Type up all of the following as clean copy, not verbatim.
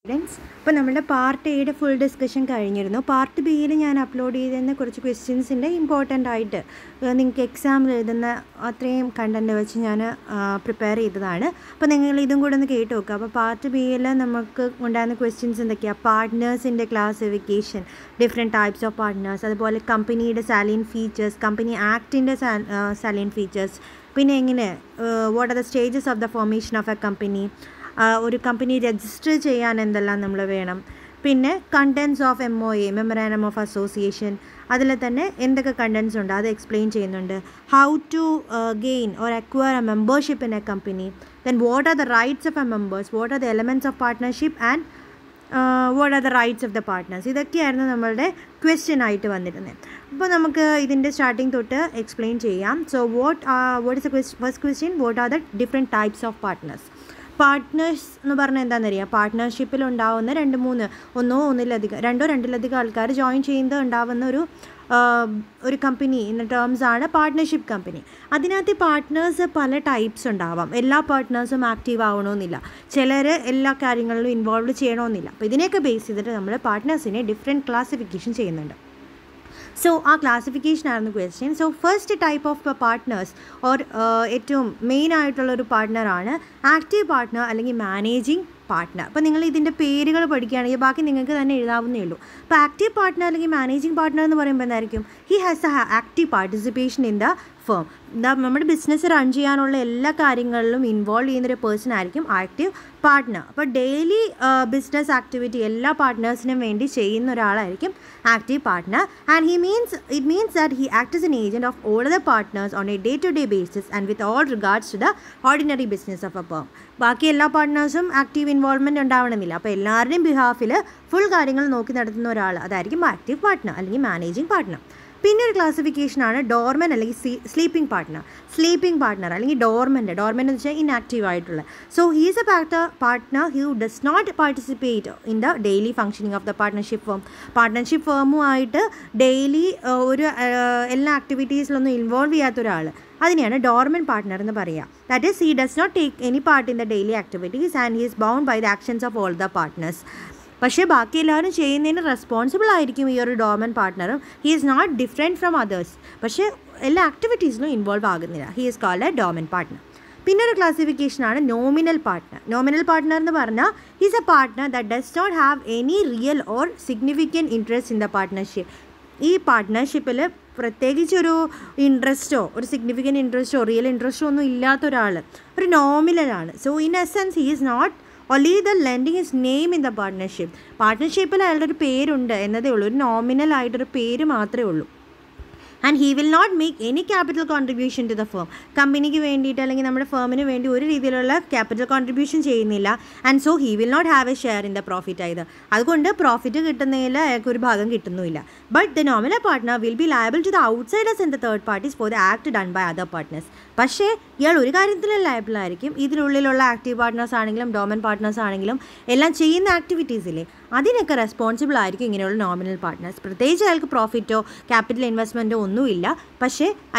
Friends, അപ്പോൾ നമ്മുടെ part എയുടെ ഫുൾ ഡിസ്കഷൻ കഴിഞ്ഞിരുന്നു. പാർട്ട് ബിയിൽ ഞാൻ അപ്ലോഡ് ചെയ്തിരുന്ന കുറച്ച് ക്വസ്റ്റ്യൻസിൻ്റെ ഇമ്പോർട്ടൻ്റ് ആയിട്ട് നിങ്ങൾക്ക് എക്സാമിൽ എഴുതുന്ന അത്രയും കണ്ടൻറ്റ് വെച്ച് ഞാൻ പ്രിപ്പയർ ചെയ്തതാണ്. അപ്പോൾ നിങ്ങൾ ഇതും കൂടെ ഒന്ന് കേട്ട് നോക്കുക. അപ്പോൾ പാർട്ട് ബിയിൽ നമുക്ക് ഉണ്ടാകുന്ന ക്വസ്റ്റ്യൻസ് എന്തൊക്കെയാണ്? പാർട്ട്നേഴ്സിൻ്റെ classification, different types of partners, അതുപോലെ കമ്പനിയുടെ സാലിയൻ ഫീച്ചേഴ്സ്, കമ്പനി ആക്ടിൻ്റെ സാലിയൻ ഫീച്ചേഴ്സ്, പിന്നെ എങ്ങനെ what are the stages of the formation of a company, ഒരു കമ്പനി രജിസ്റ്റർ ചെയ്യാൻ എന്തെല്ലാം നമ്മൾ വേണം, പിന്നെ contents of MOA, memorandum of association, അതിൽ തന്നെ എന്തൊക്കെ കണ്ടൻസ് ഉണ്ട് അത് എക്സ്പ്ലെയിൻ ചെയ്യുന്നുണ്ട്. How to gain or acquire a membership in a company, then what are the rights of a members, what are the elements of partnership and what are the rights of the partners. ഇതൊക്കെയായിരുന്നു നമ്മളുടെ question ആയിട്ട് വന്നിരുന്നത്. അപ്പോൾ നമുക്ക് ഇതിൻ്റെ starting തൊട്ട് explain ചെയ്യാം. So what is the first question, what are the different types of partners. Partners എന്ന് പറഞ്ഞാൽ എന്താണെന്നറിയാം? പാർട്ട്ണർഷിപ്പിൽ ഉണ്ടാവുന്ന രണ്ടോ രണ്ടിലധികം ആൾക്കാർ ജോയിൻ ചെയ്യുന്നത് ഉണ്ടാവുന്ന ഒരു കമ്പനി എന്ന ടേംസാണ് പാർട്ട്ണർഷിപ്പ് കമ്പനി. അതിനകത്ത് പാർട്ട്നേഴ്സ് പല ടൈപ്സ് ഉണ്ടാവാം. എല്ലാ പാർട്ട്നേഴ്സും ആക്റ്റീവ് ആവണമെന്നില്ല, ചിലർ എല്ലാ കാര്യങ്ങളിലും ഇൻവോൾവ് ചെയ്യണമെന്നില്ല. അപ്പോൾ ഇതിനെയൊക്കെ ബേസ് ചെയ്തിട്ട് നമ്മൾ പാർട്ട്നേഴ്സിനെ ഡിഫറെൻറ്റ് ക്ലാസിഫിക്കേഷൻ ചെയ്യുന്നുണ്ട്. സോ ആ ക്ലാസിഫിക്കേഷൻ ആയിരുന്നു question. So first type of partners or ഏറ്റവും മെയിൻ ആയിട്ടുള്ളൊരു പാർട്ട്ണറാണ് ആക്റ്റീവ് പാർട്ട്ണർ അല്ലെങ്കിൽ മാനേജിങ് പാർട്ട്ണർ. അപ്പോൾ നിങ്ങൾ ഇതിൻ്റെ പേരുകൾ പഠിക്കുകയാണെങ്കിൽ ബാക്കി നിങ്ങൾക്ക് തന്നെ എഴുതാവുന്നേ ഉള്ളൂ. അപ്പോൾ ആക്റ്റീവ് പാർട്ട്ണർ അല്ലെങ്കിൽ മാനേജിങ് പാർട്ട്ണർ എന്ന് പറയുമ്പോൾ എന്തായിരിക്കും? He has a active participation in the firm. നമ്മുടെ ബിസിനസ് റൺ ചെയ്യാനുള്ള എല്ലാ കാര്യങ്ങളിലും ഇൻവോൾവ് ചെയ്യുന്നൊരു പേഴ്സൺ ആയിരിക്കും ആക്റ്റീവ് പാർട്ട്ണർ. അപ്പോൾ ഡെയിലി ബിസിനസ് ആക്ടിവിറ്റി എല്ലാ പാർട്ട്നേഴ്സിനും വേണ്ടി ചെയ്യുന്ന ഒരാളായിരിക്കും active partner. And it means that he acts as an agent of all other partners on a day-to-day basis and with all regards to the ordinary business of a firm. ബാക്കി എല്ലാ പാർട്ട്നേഴ്സും active involvement ഉണ്ടാവണമെന്നില്ല. അപ്പോൾ എല്ലാവരുടെയും ബിഹാഫിൽ full കാര്യങ്ങൾ നോക്കി നടത്തുന്ന ഒരാൾ അതായിരിക്കും ആക്റ്റീവ് പാർട്ട്ണർ അല്ലെങ്കിൽ മാനേജിങ് പാർട്ട്ണർ. പിന്നെ ഒരു ക്ലാസിഫിക്കേഷനാണ് ഡോർമൻ അല്ലെങ്കിൽ സ്ലീപ്പിംഗ് പാർട്ട്ണർ അല്ലെങ്കിൽ ഡോർമെൻ്റ് എന്ന് വെച്ചാൽ ഇൻആക്റ്റീവ് ആയിട്ടുള്ള. So he's a partner who does not participate in the daily functioning of the partnership ഫേമുമായിട്ട് ഡെയിലി എല്ലാ ആക്ടിവിറ്റീസിലൊന്നും ഇൻവോൾവ് ചെയ്യാത്ത ഒരാൾ, അതിനെയാണ് ഡോർമൻ പാർട്ട്ണർ എന്ന് പറയുക. That is he does not take any part in the daily activities and he is bound by the actions of all the partners. പക്ഷേ ബാക്കി എല്ലാവരും ചെയ്യുന്നതിന് റെസ്പോൺസിബിൾ ആയിരിക്കും ഈ ഒരു ഡോർമൻ പാർട്ട്ണറും. He is not different from others, പക്ഷേ എല്ലാ ആക്ടിവിറ്റീസിലും ഇൻവോൾവ് ആകുന്നില്ല. He is called a dormant partner. പിന്നെ ഒരു ക്ലാസിഫിക്കേഷനാണ് നോമിനൽ പാർട്ട്ണർ എന്ന് പറഞ്ഞാൽ he's a partner that does not have any real or significant interest in the partnership. ഈ പാർട്ട്ണർഷിപ്പിൽ പ്രത്യേകിച്ചൊരു ഇൻട്രസ്റ്റോ ഒരു സിഗ്നിഫിക്കൻറ്റ് ഇൻട്രസ്റ്റോ റിയൽ ഇൻട്രസ്റ്റോ ഒന്നും ഇല്ലാത്ത ഒരാൾ, ഒരു നോമിനലാണ്. So in essence he is not only the lending his name in the പാർട്ട്ണർഷിപ്പിൽ അയാളുടെ ഒരു പേരുണ്ട് എന്നതേ ഉള്ളൂ, ഒരു നോമിനൽ ആയിട്ടൊരു പേര് മാത്രമേ ഉള്ളൂ. And he will not make any capital contribution to the firm. കമ്പനിക്ക് വേണ്ടിയിട്ട് അല്ലെങ്കിൽ നമ്മുടെ ഫേമിന് വേണ്ടി ഒരു രീതിയിലുള്ള ക്യാപിറ്റൽ കോൺട്രിബ്യൂഷൻ ചെയ്യുന്നില്ല. And so he will not have a share in the profit ആയത്. അതുകൊണ്ട് പ്രോഫിറ്റ് കിട്ടുന്നതിൽ അയാൾക്ക് ഒരു ഭാഗം കിട്ടുന്നുമില്ല. But the nominal partner will be liable to the outsiders and the third parties for the act done by other partners. പക്ഷേ ഇയാൾ ഒരു കാര്യത്തിലും ലയബിൾ ആയിരിക്കും. ഇതിനുള്ളിലുള്ള ആക്റ്റീവ് പാർട്ട്നേഴ്സ് ആണെങ്കിലും ഡോമൻ പാർട്ട്നേഴ്സ് ആണെങ്കിലും എല്ലാം ചെയ്യുന്ന ആക്ടിവിറ്റീസിലെ അതിനൊക്കെ റെസ്പോൺസിബിൾ ആയിരിക്കും ഇങ്ങനെയുള്ള നോമിനൽ പാർട്ട്നേഴ്സ്. പ്രത്യേകിച്ച് അയാൾക്ക് പ്രോഫിറ്റോ ക്യാപിറ്റൽ ഇൻവെസ്റ്റ്മെൻറ്റോ ഒന്നുമില്ല. പക്ഷേ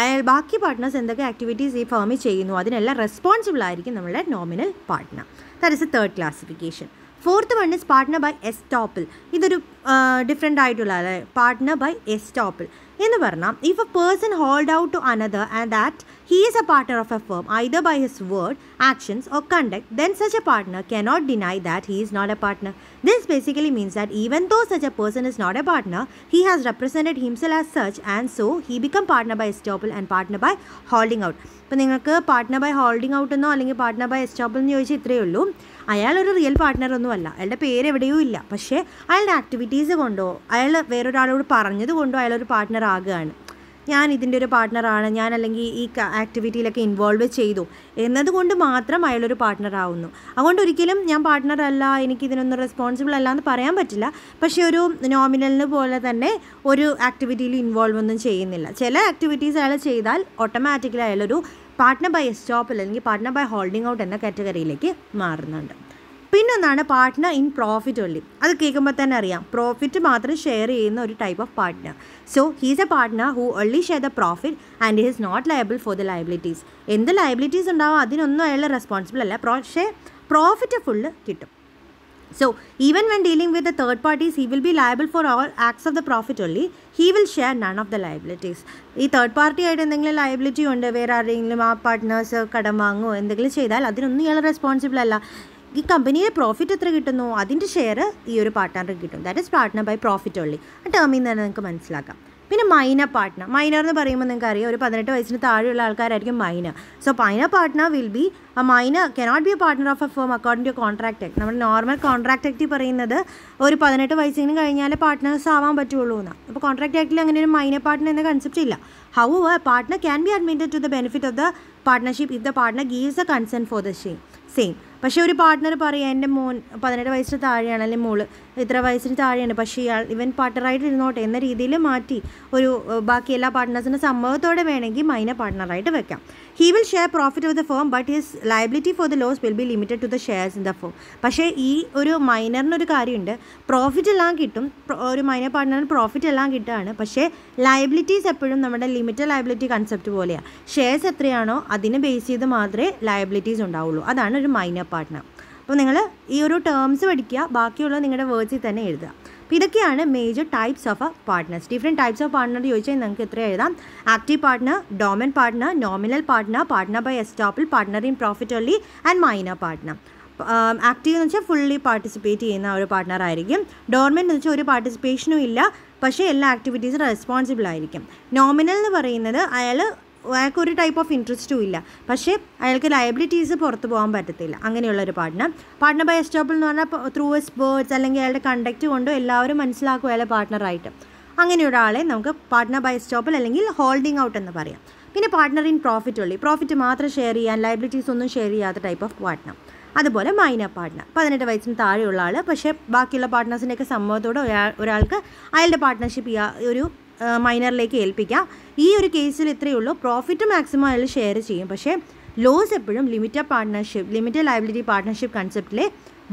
ബാക്കി പാർട്ട്നേഴ്സ് എന്തൊക്കെ ആക്ടിവിറ്റീസ് ഈ ഫേമിൽ ചെയ്യുന്നു അതിനെല്ലാം റെസ്പോൺസിബിൾ ആയിരിക്കും നമ്മളുടെ nominal partner. That is a third classification. Fourth one is partner by estoppel. ഇതൊരു ഡിഫറെൻ്റ് ആയിട്ടുള്ള പാർട്ട്ണർ ബൈ എസ്റ്റോപ്പിൾ എന്ന് പറഞ്ഞാൽ if a person hold out to another and that he is a partner of a firm either by his word, actions or conduct, then such a partner cannot deny that he is not a partner. This basically means that even though such a person is not a partner, he has represented himself as such and so he become partner by estoppel and partner by holding out. ഇപ്പോൾ നിങ്ങൾക്ക് partner by holding out എന്നോ അല്ലെങ്കിൽ partner by estoppel എന്ന് ചോദിച്ചാൽ ഇത്രയേ ഉള്ളൂ. അയാളൊരു real partner ഒന്നും അല്ല, അയാളുടെ പേര് എവിടെയും ഇല്ല. പക്ഷേ അയാളുടെ ആക്ടിവിറ്റീസ് കൊണ്ടോ അയാൾ വേറൊരാളോട് പറഞ്ഞത് കൊണ്ടോ അയാളൊരു പാർട്ട്ണർ ആകുകയാണ്. ഞാൻ ഇതിൻ്റെ ഒരു പാർട്ട്ണറാണ്, ഞാൻ അല്ലെങ്കിൽ ഈ ആക്ടിവിറ്റിയിലൊക്കെ ഇൻവോൾവ് ചെയ്തു എന്നതുകൊണ്ട് മാത്രം അയാളൊരു പാർട്ട്ണർ ആവുന്നു. അതുകൊണ്ട് ഒരിക്കലും ഞാൻ പാർട്ട്ണർ അല്ല, എനിക്കിതിനൊന്നും റെസ്പോൺസിബിൾ അല്ല എന്ന് പറയാൻ പറ്റില്ല. പക്ഷേ ഒരു നോമിനലിന് പോലെ തന്നെ ഒരു ആക്ടിവിറ്റിയിൽ ഇൻവോൾവ് ഒന്നും ചെയ്യുന്നില്ല. ചില ആക്ടിവിറ്റീസ് അയാൾ ചെയ്താൽ ഓട്ടോമാറ്റിക്കലി അയാളൊരു പാർട്ട്ണർ ബൈ എസ്റ്റോപ്പൽ അല്ലെങ്കിൽ പാർട്ട്ണർ ബൈ ഹോൾഡിംഗ് ഔട്ട് എന്ന കാറ്റഗറിയിലേക്ക് മാറുന്നുണ്ട്. പിന്നൊന്നാണ് പാർട്ട്ണർ ഇൻ പ്രോഫിറ്റ് ഓൺലി. അത് കേൾക്കുമ്പോൾ തന്നെ അറിയാം, പ്രോഫിറ്റ് മാത്രം ഷെയർ ചെയ്യുന്ന ഒരു type of partner. So he's a partner who only share the profit and he's not liable for the liabilities. എന്ത് ലയബിലിറ്റീസ് ഉണ്ടാവും അതിനൊന്നും അയാൾ റെസ്പോൺസിബിൾ അല്ല, പക്ഷേ പ്രോഫിറ്റ് ഫുള്ള് കിട്ടും. So, even when dealing with the third parties, he will be liable for all acts of the profit only. He will share none of the liabilities. ഈ third party ആയിട്ട് എന്തെങ്കിലും liability ഉണ്ട്, വേറെ ആരെങ്കിലും ആ partners കടം വാങ്ങുമോ എന്തെങ്കിലും ചെയ്താൽ അതിനൊന്നും ഇയാൾ റെസ്പോൺസിബിൾ അല്ല. ഈ കമ്പനിയുടെ പ്രോഫിറ്റ് എത്ര കിട്ടുന്നു അതിൻ്റെ ഷെയർ ഈ ഒരു പാർട്ട്ണർക്ക് കിട്ടും. That is partner by profit only. ആ ടേമിൽ നിന്ന് തന്നെ നിങ്ങൾക്ക് മനസ്സിലാക്കാം. പിന്നെ മൈനർ പാർട്ട്ണർ. മൈനർ എന്ന് പറയുമ്പോൾ നിങ്ങൾക്ക് അറിയാം, ഒരു 18 വയസ്സിന് താഴെയുള്ള ആൾക്കാരായിരിക്കും minor. So minor partner will be a minor cannot be a partner of a firm according to contract act. നമ്മുടെ നോർമൽ കോൺട്രാക്ട് ആക്ട് പറയുന്നത് ഒരു 18 വയസ്സിന് കഴിഞ്ഞാൽ പാർട്ട്നേഴ്സ് ആവാൻ പറ്റുള്ളൂ എന്നാണ്. അപ്പോൾ കോൺട്രാക്ട് ആക്ടിൽ അങ്ങനെ ഒരു മൈനർ പാർട്ട്ണർ എന്ന കൺസെപ്റ്റ് ഇല്ല. However, a partner can be admitted to the benefit of the partnership if the partner gives a consent for the same. പക്ഷേ ഒരു പാർട്ട്ണർ പറയുക എൻ്റെ മോൻ 18 വയസ്സിന് താഴെയാണ്, അല്ലെങ്കിൽ മോള് ഇത്ര വയസ്സിന് താഴെയാണ്, പക്ഷേ ഇവൻ പാർട്ട്ണറായിട്ട് ഇരുന്നോട്ടെ എന്ന രീതിയിൽ മാറ്റി ഒരു ബാക്കി എല്ലാ പാർട്ട്നേഴ്സിൻ്റെ സമ്മതത്തോടെ വേണമെങ്കിൽ മൈനർ പാർട്ട്ണറായിട്ട് വെക്കാം. He will share profit of the firm but his liability for the loss will be limited to the shares in the firm. പക്ഷേ ഈ ഒരു മൈനറിനൊരു കാര്യമുണ്ട്, പ്രോഫിറ്റ് എല്ലാം കിട്ടും, ഒരു മൈനർ പാർട്ട്ണറിന് പ്രോഫിറ്റ് എല്ലാം കിട്ടുകയാണ്, പക്ഷേ ലയബിലിറ്റീസ് എപ്പോഴും നമ്മുടെ ലിമിറ്റഡ് ലയബിലിറ്റി കൺസെപ്റ്റ് പോലെയാണ്. ഷെയർസ് എത്രയാണോ അതിനെ ബേസ് ചെയ്ത് മാത്രമേ ലയബിലിറ്റീസ് ഉണ്ടാവുള്ളൂ. അതാണ് ഒരു മൈനർ പാർട്ട്ണർ. അപ്പോൾ നിങ്ങൾ ഈ ഒരു ടേംസ് പഠിക്കുക, ബാക്കിയുള്ളത് നിങ്ങളുടെ വേർഡ്സിൽ തന്നെ എഴുതുക. അപ്പോൾ ഇതൊക്കെയാണ് major types of a partners. Different types of partner ചോദിച്ചാൽ നിങ്ങൾക്ക് എത്ര എഴുതാം? Active partner, dominant partner, nominal partner, partner by estoppel, partner in profit only and minor partner. Active എന്ന് വെച്ചാൽ ഫുള്ളി പാർട്ടിസിപ്പേറ്റ് ചെയ്യുന്ന ഒരു പാർട്ട്ണർ ആയിരിക്കും. ഡോർമെൻ്റ് എന്ന് വെച്ചാൽ ഒരു പാർട്ടിസിപ്പേഷനും ഇല്ല, പക്ഷേ എല്ലാ ആക്ടിവിറ്റീസും റെസ്പോൺസിബിൾ ആയിരിക്കും. നോമിനൽ എന്ന് പറയുന്നത് അയാൾക്കൊരു ടൈപ്പ് ഓഫ് ഇൻട്രസ്റ്റും ഇല്ല, പക്ഷേ അയാൾക്ക് ലയബിലിറ്റീസ് പുറത്ത് പോകാൻ പറ്റത്തില്ല, അങ്ങനെയുള്ളൊരു പാർട്ട്ണർ. പാർട്ട്ണർ ബൈ എസ്റ്റോപ്പിൾ എന്ന് പറഞ്ഞാൽ ത്രൂ ഹിസ് വേർഡ്സ് അല്ലെങ്കിൽ അയാളുടെ കണ്ടക്റ്റ് കൊണ്ടോ എല്ലാവരും മനസ്സിലാക്കും അയാളെ പാർട്ട്ണറായിട്ട്. അങ്ങനെ ഒരാളെ നമുക്ക് പാർട്ട്ണർ ബൈ എസ്റ്റോപ്പിൾ അല്ലെങ്കിൽ ഹോൾഡിംഗ് ഔട്ട് എന്ന് പറയാം. പിന്നെ പാർട്ട്ണർ ഇൻ പ്രോഫിറ്റ് ഉള്ളി, പ്രോഫിറ്റ് മാത്രം ഷെയർ ചെയ്യാൻ, ലയബിലിറ്റീസ് ഒന്നും ഷെയർ ചെയ്യാത്ത ടൈപ്പ് ഓഫ് പാർട്ട്ണർ. അതുപോലെ മൈനർ പാർട്ട്ണർ, 18 വയസ്സിന് താഴെയുള്ള ആൾ, പക്ഷേ ബാക്കിയുള്ള പാർട്ട്നേഴ്സിൻ്റെയൊക്കെ സമ്മതത്തോടെ ഒരാൾക്ക് അയാളുടെ പാർട്ട്ണർഷിപ്പ് ഒരു മൈനറിലേക്ക് ഏൽപ്പിക്കാം. ഈ ഒരു കേസിൽ ഇത്രയേ ഉള്ളൂ, പ്രോഫിറ്റ് മാക്സിമം അയാൾ ഷെയർ ചെയ്യും, പക്ഷേ ലോസ് എപ്പോഴും ലിമിറ്റഡ് ലയബിലിറ്റി പാർട്ട്ണർഷിപ്പ് കൺസെപ്റ്റിലെ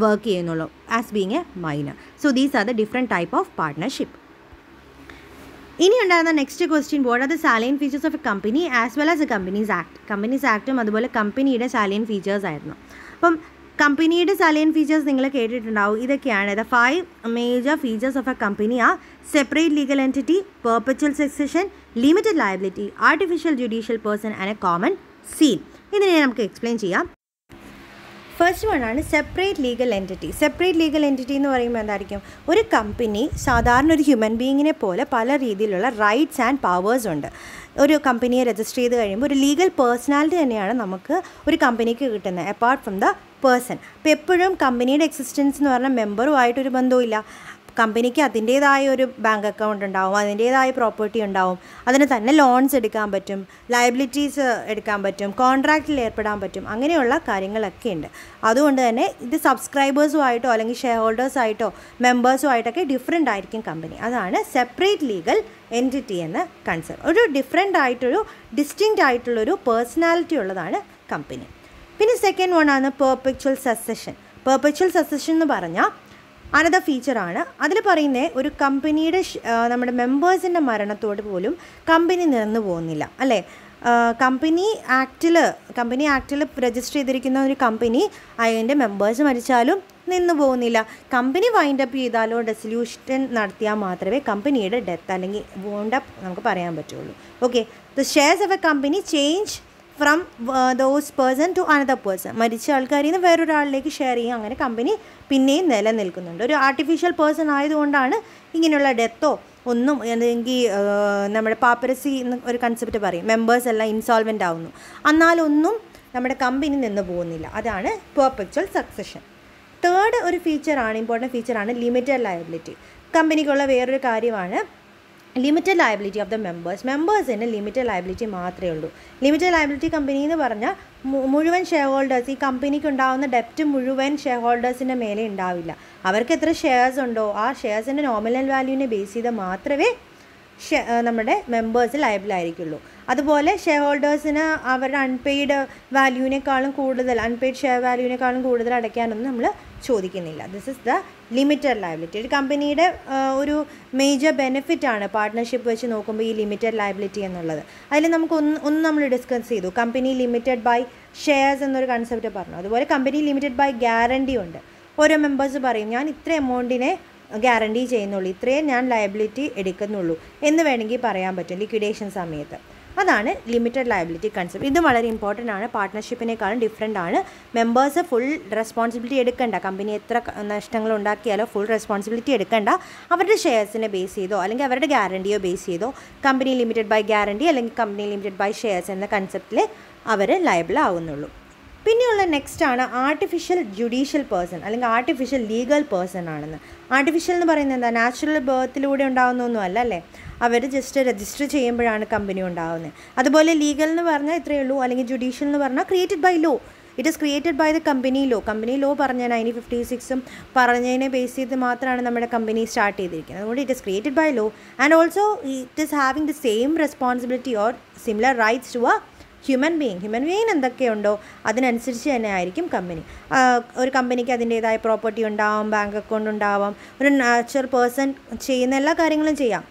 വർക്ക് ചെയ്യുന്നുള്ളൂ as being a minor. So these are the different type of partnership. ഇനി ഉണ്ടായിരുന്ന next question, what are the salient features of a company as well as a companies act. Companies ആക്റ്റും അതുപോലെ കമ്പനിയുടെ saline features ആയിരുന്നു. അപ്പം കമ്പനിയുടെ saline features നിങ്ങൾ കേട്ടിട്ടുണ്ടാവും. ഇതൊക്കെയാണ് the 5 major features of a company. ആ separate legal entity, perpetual succession, limited liability, artificial judicial person and a common seal. ഇതിനെ നമുക്ക് എക്സ്പ്ലെയിൻ ചെയ്യാം. ഫസ്റ്റ് വൺ ആണ് separate legal entity. Separate legal entity എന്ന് പറയുമ്പോൾ എന്തായിരിക്കും? ഒരു കമ്പനി സാധാരണ ഒരു ഹ്യൂമൻ ബീയിങ്ങിനെ പോലെ പല രീതിയിലുള്ള റൈറ്റ്സ് ആൻഡ് പവേഴ്സ് ഉണ്ട്. ഒരു കമ്പനിയെ രജിസ്റ്റർ ചെയ്ത് കഴിയുമ്പോൾ ഒരു ലീഗൽ പേഴ്സണാലിറ്റി തന്നെയാണ് നമുക്ക് ഒരു കമ്പനിക്ക് കിട്ടുന്നത്, അപ്പാർട്ട് ഫ്രം ദ പേഴ്സൺ. അപ്പോൾ എപ്പോഴും കമ്പനിയുടെ എക്സിസ്റ്റൻസ് എന്ന് പറഞ്ഞാൽ മെമ്പറുമായിട്ടൊരു ബന്ധവുമില്ല. കമ്പനിക്ക് അതിൻ്റേതായ ഒരു ബാങ്ക് അക്കൗണ്ട് ഉണ്ടാവും, അതിൻ്റേതായ പ്രോപ്പർട്ടി ഉണ്ടാവും, അതിന് തന്നെ ലോൺസ് എടുക്കാൻ പറ്റും, ലയബിലിറ്റീസ് എടുക്കാൻ പറ്റും, കോൺട്രാക്റ്റിൽ ഏർപ്പെടാൻ പറ്റും, അങ്ങനെയുള്ള കാര്യങ്ങളൊക്കെ ഉണ്ട്. അതുകൊണ്ട് തന്നെ ഇത് സബ്സ്ക്രൈബേഴ്സുമായിട്ടോ അല്ലെങ്കിൽ ഷെയർ ഹോൾഡേഴ്സായിട്ടോ മെമ്പേഴ്സുമായിട്ടൊക്കെ ഡിഫറെൻ്റ് ആയിരിക്കും കമ്പനി. അതാണ് സെപ്പറേറ്റ് ലീഗൽ എൻറ്റിറ്റി എന്ന കൺസെപ്റ്റ്. ഒരു ഡിഫറെൻ്റ് ആയിട്ടൊരു ഡിസ്റ്റിങ്ക്റ്റ് ആയിട്ടുള്ളൊരു പേഴ്സണാലിറ്റി ഉള്ളതാണ് കമ്പനി. പിന്നെ സെക്കൻഡ് വൺ ആണ് പെർപെച്വൽ സക്സഷൻ. പെർപെച്വൽ സക്സഷൻ എന്ന് പറഞ്ഞാൽ അനദർ ഫീച്ചറാണ്. അതിൽ പറയുന്നത് ഒരു കമ്പനിയുടെ നമ്മുടെ മെമ്പേഴ്സിൻ്റെ മരണത്തോട് പോലും കമ്പനി നിന്നു പോകുന്നില്ല, അല്ലേ? കമ്പനി ആക്റ്റിൽ രജിസ്റ്റർ ചെയ്തിരിക്കുന്ന ഒരു കമ്പനി അതിൻ്റെ മെമ്പേഴ്സ് മരിച്ചാലും നിന്നു പോകുന്നില്ല. കമ്പനി വൈൻഡപ്പ് ചെയ്താലോ ഡെസൊല്യൂഷൻ നടത്തിയാൽ മാത്രമേ കമ്പനിയുടെ ഡെത്ത് അല്ലെങ്കിൽ വോണ്ടപ്പ് നമുക്ക് പറയാൻ പറ്റുള്ളൂ. Okay, the shares of a company change from those person to another person. മരിച്ച ആൾക്കാരിൽ നിന്ന് വേറൊരാളിലേക്ക് ഷെയർ ചെയ്യും, അങ്ങനെ കമ്പനി പിന്നെയും നിലനിൽക്കുന്നുണ്ട്. ഒരു ആർട്ടിഫിഷ്യൽ പേഴ്സൺ ആയതുകൊണ്ടാണ് ഇങ്ങനെയുള്ള ഡെത്തോ ഒന്നും, അല്ലെങ്കിൽ നമ്മുടെ പാപ്പരസി എന്ന് ഒരു കൺസെപ്റ്റ് പറയും, മെമ്പേഴ്സ് എല്ലാം ഇൻസോൾവെൻ്റ് ആവുന്നു, എന്നാലൊന്നും നമ്മുടെ കമ്പനി നിന്ന് പോകുന്നില്ല. അതാണ് പെർപെച്വൽ സക്സഷൻ. തേർഡ് ഒരു ഫീച്ചറാണ്, ഇമ്പോർട്ടൻറ്റ് ഫീച്ചറാണ് ലിമിറ്റഡ് ലയബിലിറ്റി. കമ്പനിക്കുള്ള വേറൊരു കാര്യമാണ് ലിമിറ്റഡ് ലയബിലിറ്റി ഓഫ് ദ മെമ്പേഴ്സിന് ലിമിറ്റഡ് ലയബിലിറ്റി മാത്രമേ ഉള്ളൂ. ലിമിറ്റഡ് ലയബിലിറ്റി കമ്പനി എന്ന് പറഞ്ഞാൽ മുഴുവൻ ഷെയർ ഹോൾഡേഴ്സ്, ഈ കമ്പനിക്ക് ഉണ്ടാകുന്ന ഡെപ്റ്റ് മുഴുവൻ ഷെയർ ഹോൾഡേഴ്സിൻ്റെ മേലെ ഉണ്ടാവില്ല. അവർക്ക് എത്ര ഷെയർസ് ഉണ്ടോ ആ ഷെയർസിൻ്റെ നോമിനൽ വാല്യൂവിനെ ബേസ് ചെയ്ത് മാത്രമേ നമ്മുടെ മെമ്പേഴ്സ് ലയബിളായിരിക്കുള്ളൂ. അതുപോലെ ഷെയർ ഹോൾഡേഴ്സിന് അവരുടെ അൺപെയ്ഡ് വാല്യൂവിനേക്കാളും കൂടുതൽ, അൺപെയ്ഡ് ഷെയർ വാല്യൂവിനേക്കാളും കൂടുതൽ അടയ്ക്കാനൊന്നും നമ്മൾ ചോദിക്കുന്നില്ല. This is the limited liability. ഒരു കമ്പനിയുടെ ഒരു മേജർ ബെനിഫിറ്റാണ് പാർട്ട്ണർഷിപ്പ് വെച്ച് നോക്കുമ്പോൾ ഈ ലിമിറ്റഡ് ലയബിലിറ്റി എന്നുള്ളത്. അതിൽ നമുക്ക് ഒന്ന് നമ്മൾ ഡിസ്കസ് ചെയ്തു, കമ്പനി ലിമിറ്റഡ് ബൈ ഷെയർസ് എന്നൊരു കൺസെപ്റ്റ് പറഞ്ഞു. അതുപോലെ കമ്പനി ലിമിറ്റഡ് ബൈ ഗ്യാരണ്ടി ഉണ്ട്. ഓരോ മെമ്പേഴ്സ് പറയും ഞാൻ ഇത്ര എമൗണ്ടിനെ ഗ്യാരണ്ടി ചെയ്യുന്നുള്ളൂ, ഇത്രയും ഞാൻ ലയബിലിറ്റി എടുക്കുന്നുള്ളൂ എന്ന് വേണമെങ്കിൽ പറയാൻ പറ്റും ലിക്വിഡേഷൻ സമയത്ത്. അതാണ് ലിമിറ്റഡ് ലയബിലിറ്റി കൺസെപ്റ്റ്. ഇത് വളരെ ഇമ്പോർട്ടൻ്റ് ആണ്, പാർട്ട്ണർഷിപ്പിനേക്കാളും ഡിഫറെൻ്റ് ആണ്. മെമ്പേഴ്സ് ഫുൾ റെസ്പോൺസിബിലിറ്റി എടുക്കേണ്ട, കമ്പനി എത്ര നഷ്ടങ്ങൾ ഉണ്ടാക്കിയാലോ ഫുൾ റെസ്പോൺസിബിലിറ്റി എടുക്കേണ്ട. അവരുടെ ഷെയർസിനെ ബേസ് ചെയ്തോ അല്ലെങ്കിൽ അവരുടെ ഗ്യാരണ്ടിയോ ബേസ് ചെയ്തോ കമ്പനി ലിമിറ്റഡ് ബൈ ഗ്യാരണ്ടി അല്ലെങ്കിൽ കമ്പനി ലിമിറ്റഡ് ബൈ ഷെയർസ് എന്ന കൺസെപ്റ്റിൽ അവർ ലയബിൾ ആവുന്നുള്ളൂ. പിന്നെയുള്ള നെക്സ്റ്റ് ആണ് ആർട്ടിഫിഷ്യൽ ജുഡീഷ്യൽ പേഴ്സൺ അല്ലെങ്കിൽ ആർട്ടിഫിഷ്യൽ ലീഗൽ പേഴ്സൺ ആണെന്ന്. ആർട്ടിഫിഷ്യൽ എന്ന് പറയുന്നത് എന്താ, നാച്ചുറൽ ബർത്തിലൂടെ ഉണ്ടാകുന്നൊന്നും അല്ല അല്ലേ, അവർ ജസ്റ്റ് രജിസ്റ്റർ ചെയ്യുമ്പോഴാണ് കമ്പനി ഉണ്ടാകുന്നത്. അതുപോലെ ലീഗൽ എന്ന് പറഞ്ഞാൽ ഇത്രയേ ഉള്ളൂ, അല്ലെങ്കിൽ ജുഡീഷ്യൽ എന്ന് പറഞ്ഞാൽ created by law. It is created by the company law. Company law പറഞ്ഞ 1956 പറഞ്ഞതിനെ ബേസ് ചെയ്ത് മാത്രമാണ് നമ്മുടെ കമ്പനി സ്റ്റാർട്ട് ചെയ്തിരിക്കുന്നത്. അതുകൊണ്ട് it is created by law and also it is having the same responsibility or similar rights to a human being എന്തൊക്കെയുണ്ടോ അതിനനുസരിച്ച് തന്നെ ആയിരിക്കും കമ്പനി. ഒരു കമ്പനിക്ക് അതിൻ്റേതായ പ്രോപ്പർട്ടി ഉണ്ടാവാം, ബാങ്ക് അക്കൗണ്ട് ഉണ്ടാവാം, ഒരു നാച്ചുറൽ പേഴ്സൺ ചെയ്യുന്ന എല്ലാ കാര്യങ്ങളും ചെയ്യാം.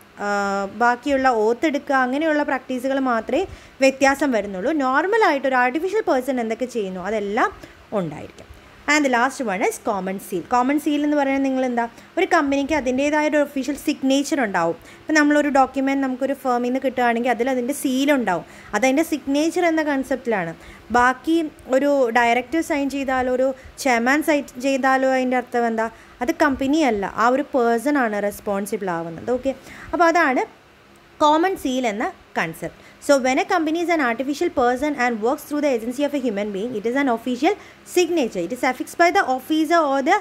ബാക്കിയുള്ള ഓത്തെടുക്കുക അങ്ങനെയുള്ള പ്രാക്ടീസുകൾ മാത്രമേ വ്യത്യാസം വരുന്നുള്ളൂ. നോർമലായിട്ട് ഒരു ആർട്ടിഫിഷ്യൽ പേഴ്സൺ എന്തൊക്കെ ചെയ്യുന്നു അതെല്ലാം ഉണ്ടായിരിക്കും. And the last one is common seal. Common seal എന്ന് പറയുന്നത് നിങ്ങളെന്താ, ഒരു കമ്പനിക്ക് അതിൻ്റേതായ ഒരു ഒഫീഷ്യൽ സിഗ്നേച്ചർ ഉണ്ടാവും. ഇപ്പം നമ്മളൊരു ഡോക്യുമെൻറ്റ് നമുക്കൊരു ഫേമിൽ നിന്ന് കിട്ടുകയാണെങ്കിൽ അതിൻ്റെ സീലുണ്ടാവും, അതതിൻ്റെ സിഗ്നേച്ചർ എന്ന കൺസെപ്റ്റിലാണ്. ബാക്കി ഒരു ഡയറക്ടർ സൈൻ ചെയ്താലോ ഒരു ചെയർമാൻ സൈൻ ചെയ്താലോ അതിൻ്റെ അർത്ഥം എന്താ, അത് കമ്പനിയല്ല, ആ ഒരു പേഴ്സൺ ആണ് റെസ്പോൺസിബിൾ ആവുന്നത്. ഓക്കെ, അപ്പോൾ അതാണ് common seal എന്ന concept. So when a company is an artificial person and works through the agency of a human being, it is an official signature. It is affixed by the officer or the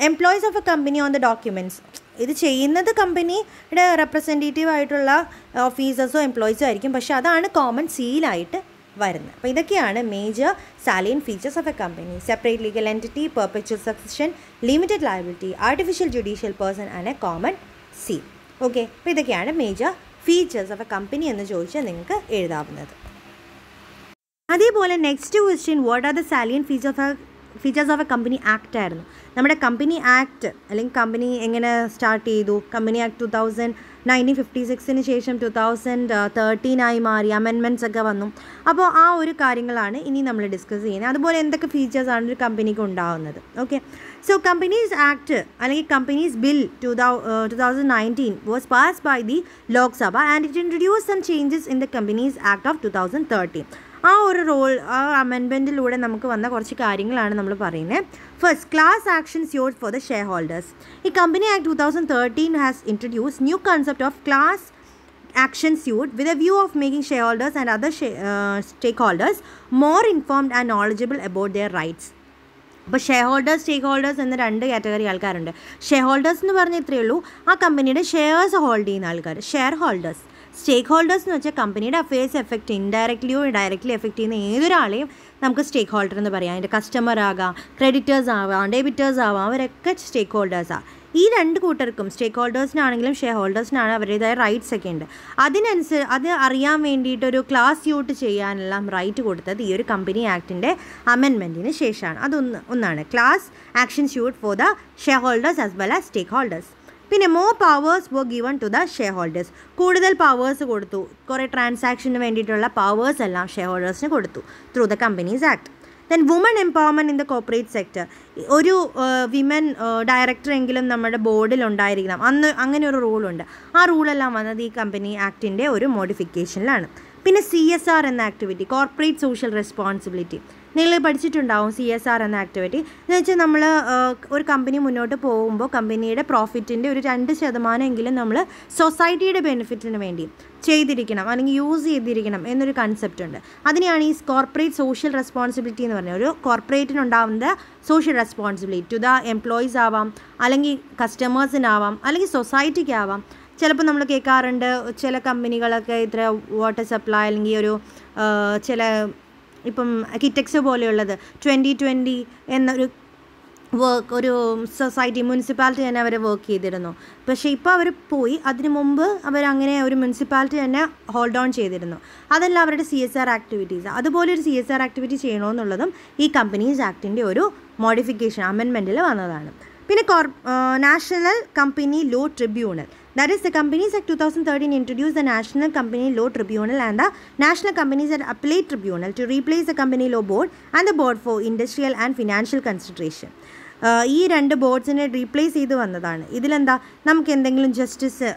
employees of a company on the documents. ഇത് ചെയ്യുന്നത് കമ്പനിയുടെ representative ആയിട്ടുള്ള ഓഫീസേഴ്സോ എംപ്ലോയീസോ ആയിരിക്കും, പക്ഷേ അതാണ് common സീലായിട്ട് വരുന്നത്. അപ്പോൾ ഇതൊക്കെയാണ് major salient features of a company: separate legal entity, perpetual succession, limited liability, artificial judicial person and a common seal. Okay, അപ്പോൾ ഇതൊക്കെയാണ് major features of a company എന്ന് ചോദിച്ചാൽ നിങ്ങൾക്ക് എഴുതാവുന്നത്. അതേപോലെ next question, what are the salient features of a company act ആയിരുന്നു. നമ്മുടെ company act അല്ലെങ്കിൽ company എങ്ങനെ സ്റ്റാർട്ട് ചെയ്തു, കമ്പനി ആക്ട് 1956 ശേഷം 2013 മാറി, അമെൻമെൻറ്റ്സ് ഒക്കെ വന്നു. അപ്പോൾ ആ ഒരു കാര്യങ്ങളാണ് ഇനി നമ്മൾ ഡിസ്കസ് ചെയ്യുന്നത്. അതുപോലെ എന്തൊക്കെ ഫീച്ചേഴ്സാണ് ഒരു കമ്പനിക്ക് ഉണ്ടാകുന്നത്. ഓക്കെ, സോ കമ്പനീസ് ആക്ട് അല്ലെങ്കിൽ companies bill 2019 was passed by the Lok Sabha and it introduce some changes in the companies act of 2013. ആ അമെൻമെൻറ്റിലൂടെ നമുക്ക് വന്ന കുറച്ച് കാര്യങ്ങളാണ് നമ്മൾ പറയുന്നത്. First, class action suit for the share holders. ഈ company act 2013 has introduce new concept of class action suit with a view of making shareholders and other stakeholders more informed and knowledgeable about their rights. അപ്പോൾ share holders, സ്റ്റേക്ക് holders എന്ന രണ്ട് category ആൾക്കാരുണ്ട്. Share holders എന്ന് പറഞ്ഞാൽ ഇത്രയേ ഉള്ളൂ, ആ കമ്പനിയുടെ ഷെയർസ് ഹോൾഡ് ചെയ്യുന്ന ആൾക്കാർ, ഷെയർ ഹോൾഡേഴ്സ്. സ്റ്റേക്ക് ഹോൾഡേഴ്സ് എന്ന് വെച്ചാൽ കമ്പനിയുടെ അഫയേഴ്സ് ഇൻഡയറക്റ്റ്ലിയോ ഡയറക്റ്റ്ലി എഫക്റ്റ് ചെയ്യുന്ന ഏതൊരാളെയും നമുക്ക് സ്റ്റേക്ക് ഹോൾഡർ എന്ന് പറയാം. അതിൻ്റെ കസ്റ്റമർ ആകാം, ക്രെഡിറ്റേഴ്സ് ആവാം, ഡെബിറ്റേഴ്സ് ആവാം, അവരൊക്കെ സ്റ്റേക്ക് ഹോൾഡേഴ്സാണ്. ഈ രണ്ട് കൂട്ടർക്കും, സ്റ്റേക്ക് ഹോൾഡേഴ്സിനാണെങ്കിലും ഷെയർ ഹോൾഡേഴ്സിനാണ് അവരുടേതായ റൈറ്റ്സ് ഒക്കെ ഉണ്ട്. അത് അറിയാൻ വേണ്ടിയിട്ടൊരു ക്ലാസ് സ്യൂട്ട് ചെയ്യാനെല്ലാം റൈറ്റ് കൊടുത്തത് ഈ ഒരു കമ്പനി ആക്ടിൻ്റെ അമെൻമെൻറ്റിന് ശേഷമാണ്. ഒന്നാണ് class action suit for the share holders as well as stake holders. പിന്നെ more powers were given to the share holders. കൂടുതൽ പവേഴ്സ് കൊടുത്തു, കുറേ ട്രാൻസാക്ഷന് വേണ്ടിയിട്ടുള്ള പവേഴ്സ് എല്ലാം ഷെയർ ഹോൾഡേഴ്സിന് കൊടുത്തു through the companies act. Then woman empowerment in the corporate sector. ഒരു വിമൻ ഡയറക്ടറെങ്കിലും നമ്മുടെ ബോർഡിൽ ഉണ്ടായിരിക്കണം, അങ്ങനെ ഒരു റൂളുണ്ട്. ആ റൂളെല്ലാം വന്നത് ഈ കമ്പനി ആക്ടിൻ്റെ ഒരു മോഡിഫിക്കേഷനിലാണ്. പിന്നെ CSR എന്ന ആക്ടിവിറ്റി, കോർപ്പറേറ്റ് സോഷ്യൽ റെസ്പോൺസിബിലിറ്റി. നിങ്ങൾ പഠിച്ചിട്ടുണ്ടാവും CSR എന്ന ആക്ടിവിറ്റി. എന്ന് വെച്ചാൽ നമ്മൾ ഒരു കമ്പനി മുന്നോട്ട് പോകുമ്പോൾ കമ്പനിയുടെ പ്രോഫിറ്റിൻ്റെ ഒരു 2% നമ്മൾ സൊസൈറ്റിയുടെ ബെനിഫിറ്റിന് വേണ്ടി ചെയ്തിരിക്കണം അല്ലെങ്കിൽ യൂസ് ചെയ്തിരിക്കണം എന്നൊരു കൺസെപ്റ്റ് ഉണ്ട്. അതിനെയാണ് ഈ കോർപ്പറേറ്റ് സോഷ്യൽ റെസ്പോൺസിബിലിറ്റി എന്ന് പറഞ്ഞത്. ഒരു കോർപ്പറേറ്റിനുണ്ടാവുന്ന social responsibility to the employees ആവാം, അല്ലെങ്കിൽ കസ്റ്റമേഴ്സിനാവാം, അല്ലെങ്കിൽ സൊസൈറ്റിക്കാവാം. ചിലപ്പോൾ നമ്മൾ കേൾക്കാറുണ്ട് ചില കമ്പനികളൊക്കെ ഇത്ര വാട്ടർ സപ്ലൈ അല്ലെങ്കിൽ ഒരു ചില ഇപ്പം കിറ്റക്സ് പോലെയുള്ളത് 2020 എന്നൊരു ഒരു സൊസൈറ്റി മുനിസിപ്പാലിറ്റി തന്നെ അവർ വർക്ക് ചെയ്തിരുന്നു. പക്ഷേ ഇപ്പോൾ അവർ പോയി, അതിനു മുമ്പ് അവരങ്ങനെ ഒരു മുനിസിപ്പാലിറ്റി തന്നെ ഹോൾഡ് ഓൺ ചെയ്തിരുന്നു. അതെല്ലാം അവരുടെ CSR ആക്ടിവിറ്റീസ്. അതുപോലെ ഒരു CSR ആക്ടിവിറ്റി ചെയ്യണമെന്നുള്ളതും ഈ കമ്പനീസ് ആക്ടിൻ്റെ ഒരു മോഡിഫിക്കേഷൻ അമെൻമെൻറ്റിൽ വന്നതാണ്. പിന്നെ national company law tribunal. That is, the Companies Act 2013 introduced the National Company Law Tribunal and the National Companies Appellate Tribunal to replace the Company Law Board and the Board for Industrial and Financial Consideration. ഈ 2 ബോർഡ്സിനെ replace ചെയ്ത് വന്നതാണ്. ഇതിലെന്താ നമുക്ക് എന്തെങ്കിലും justice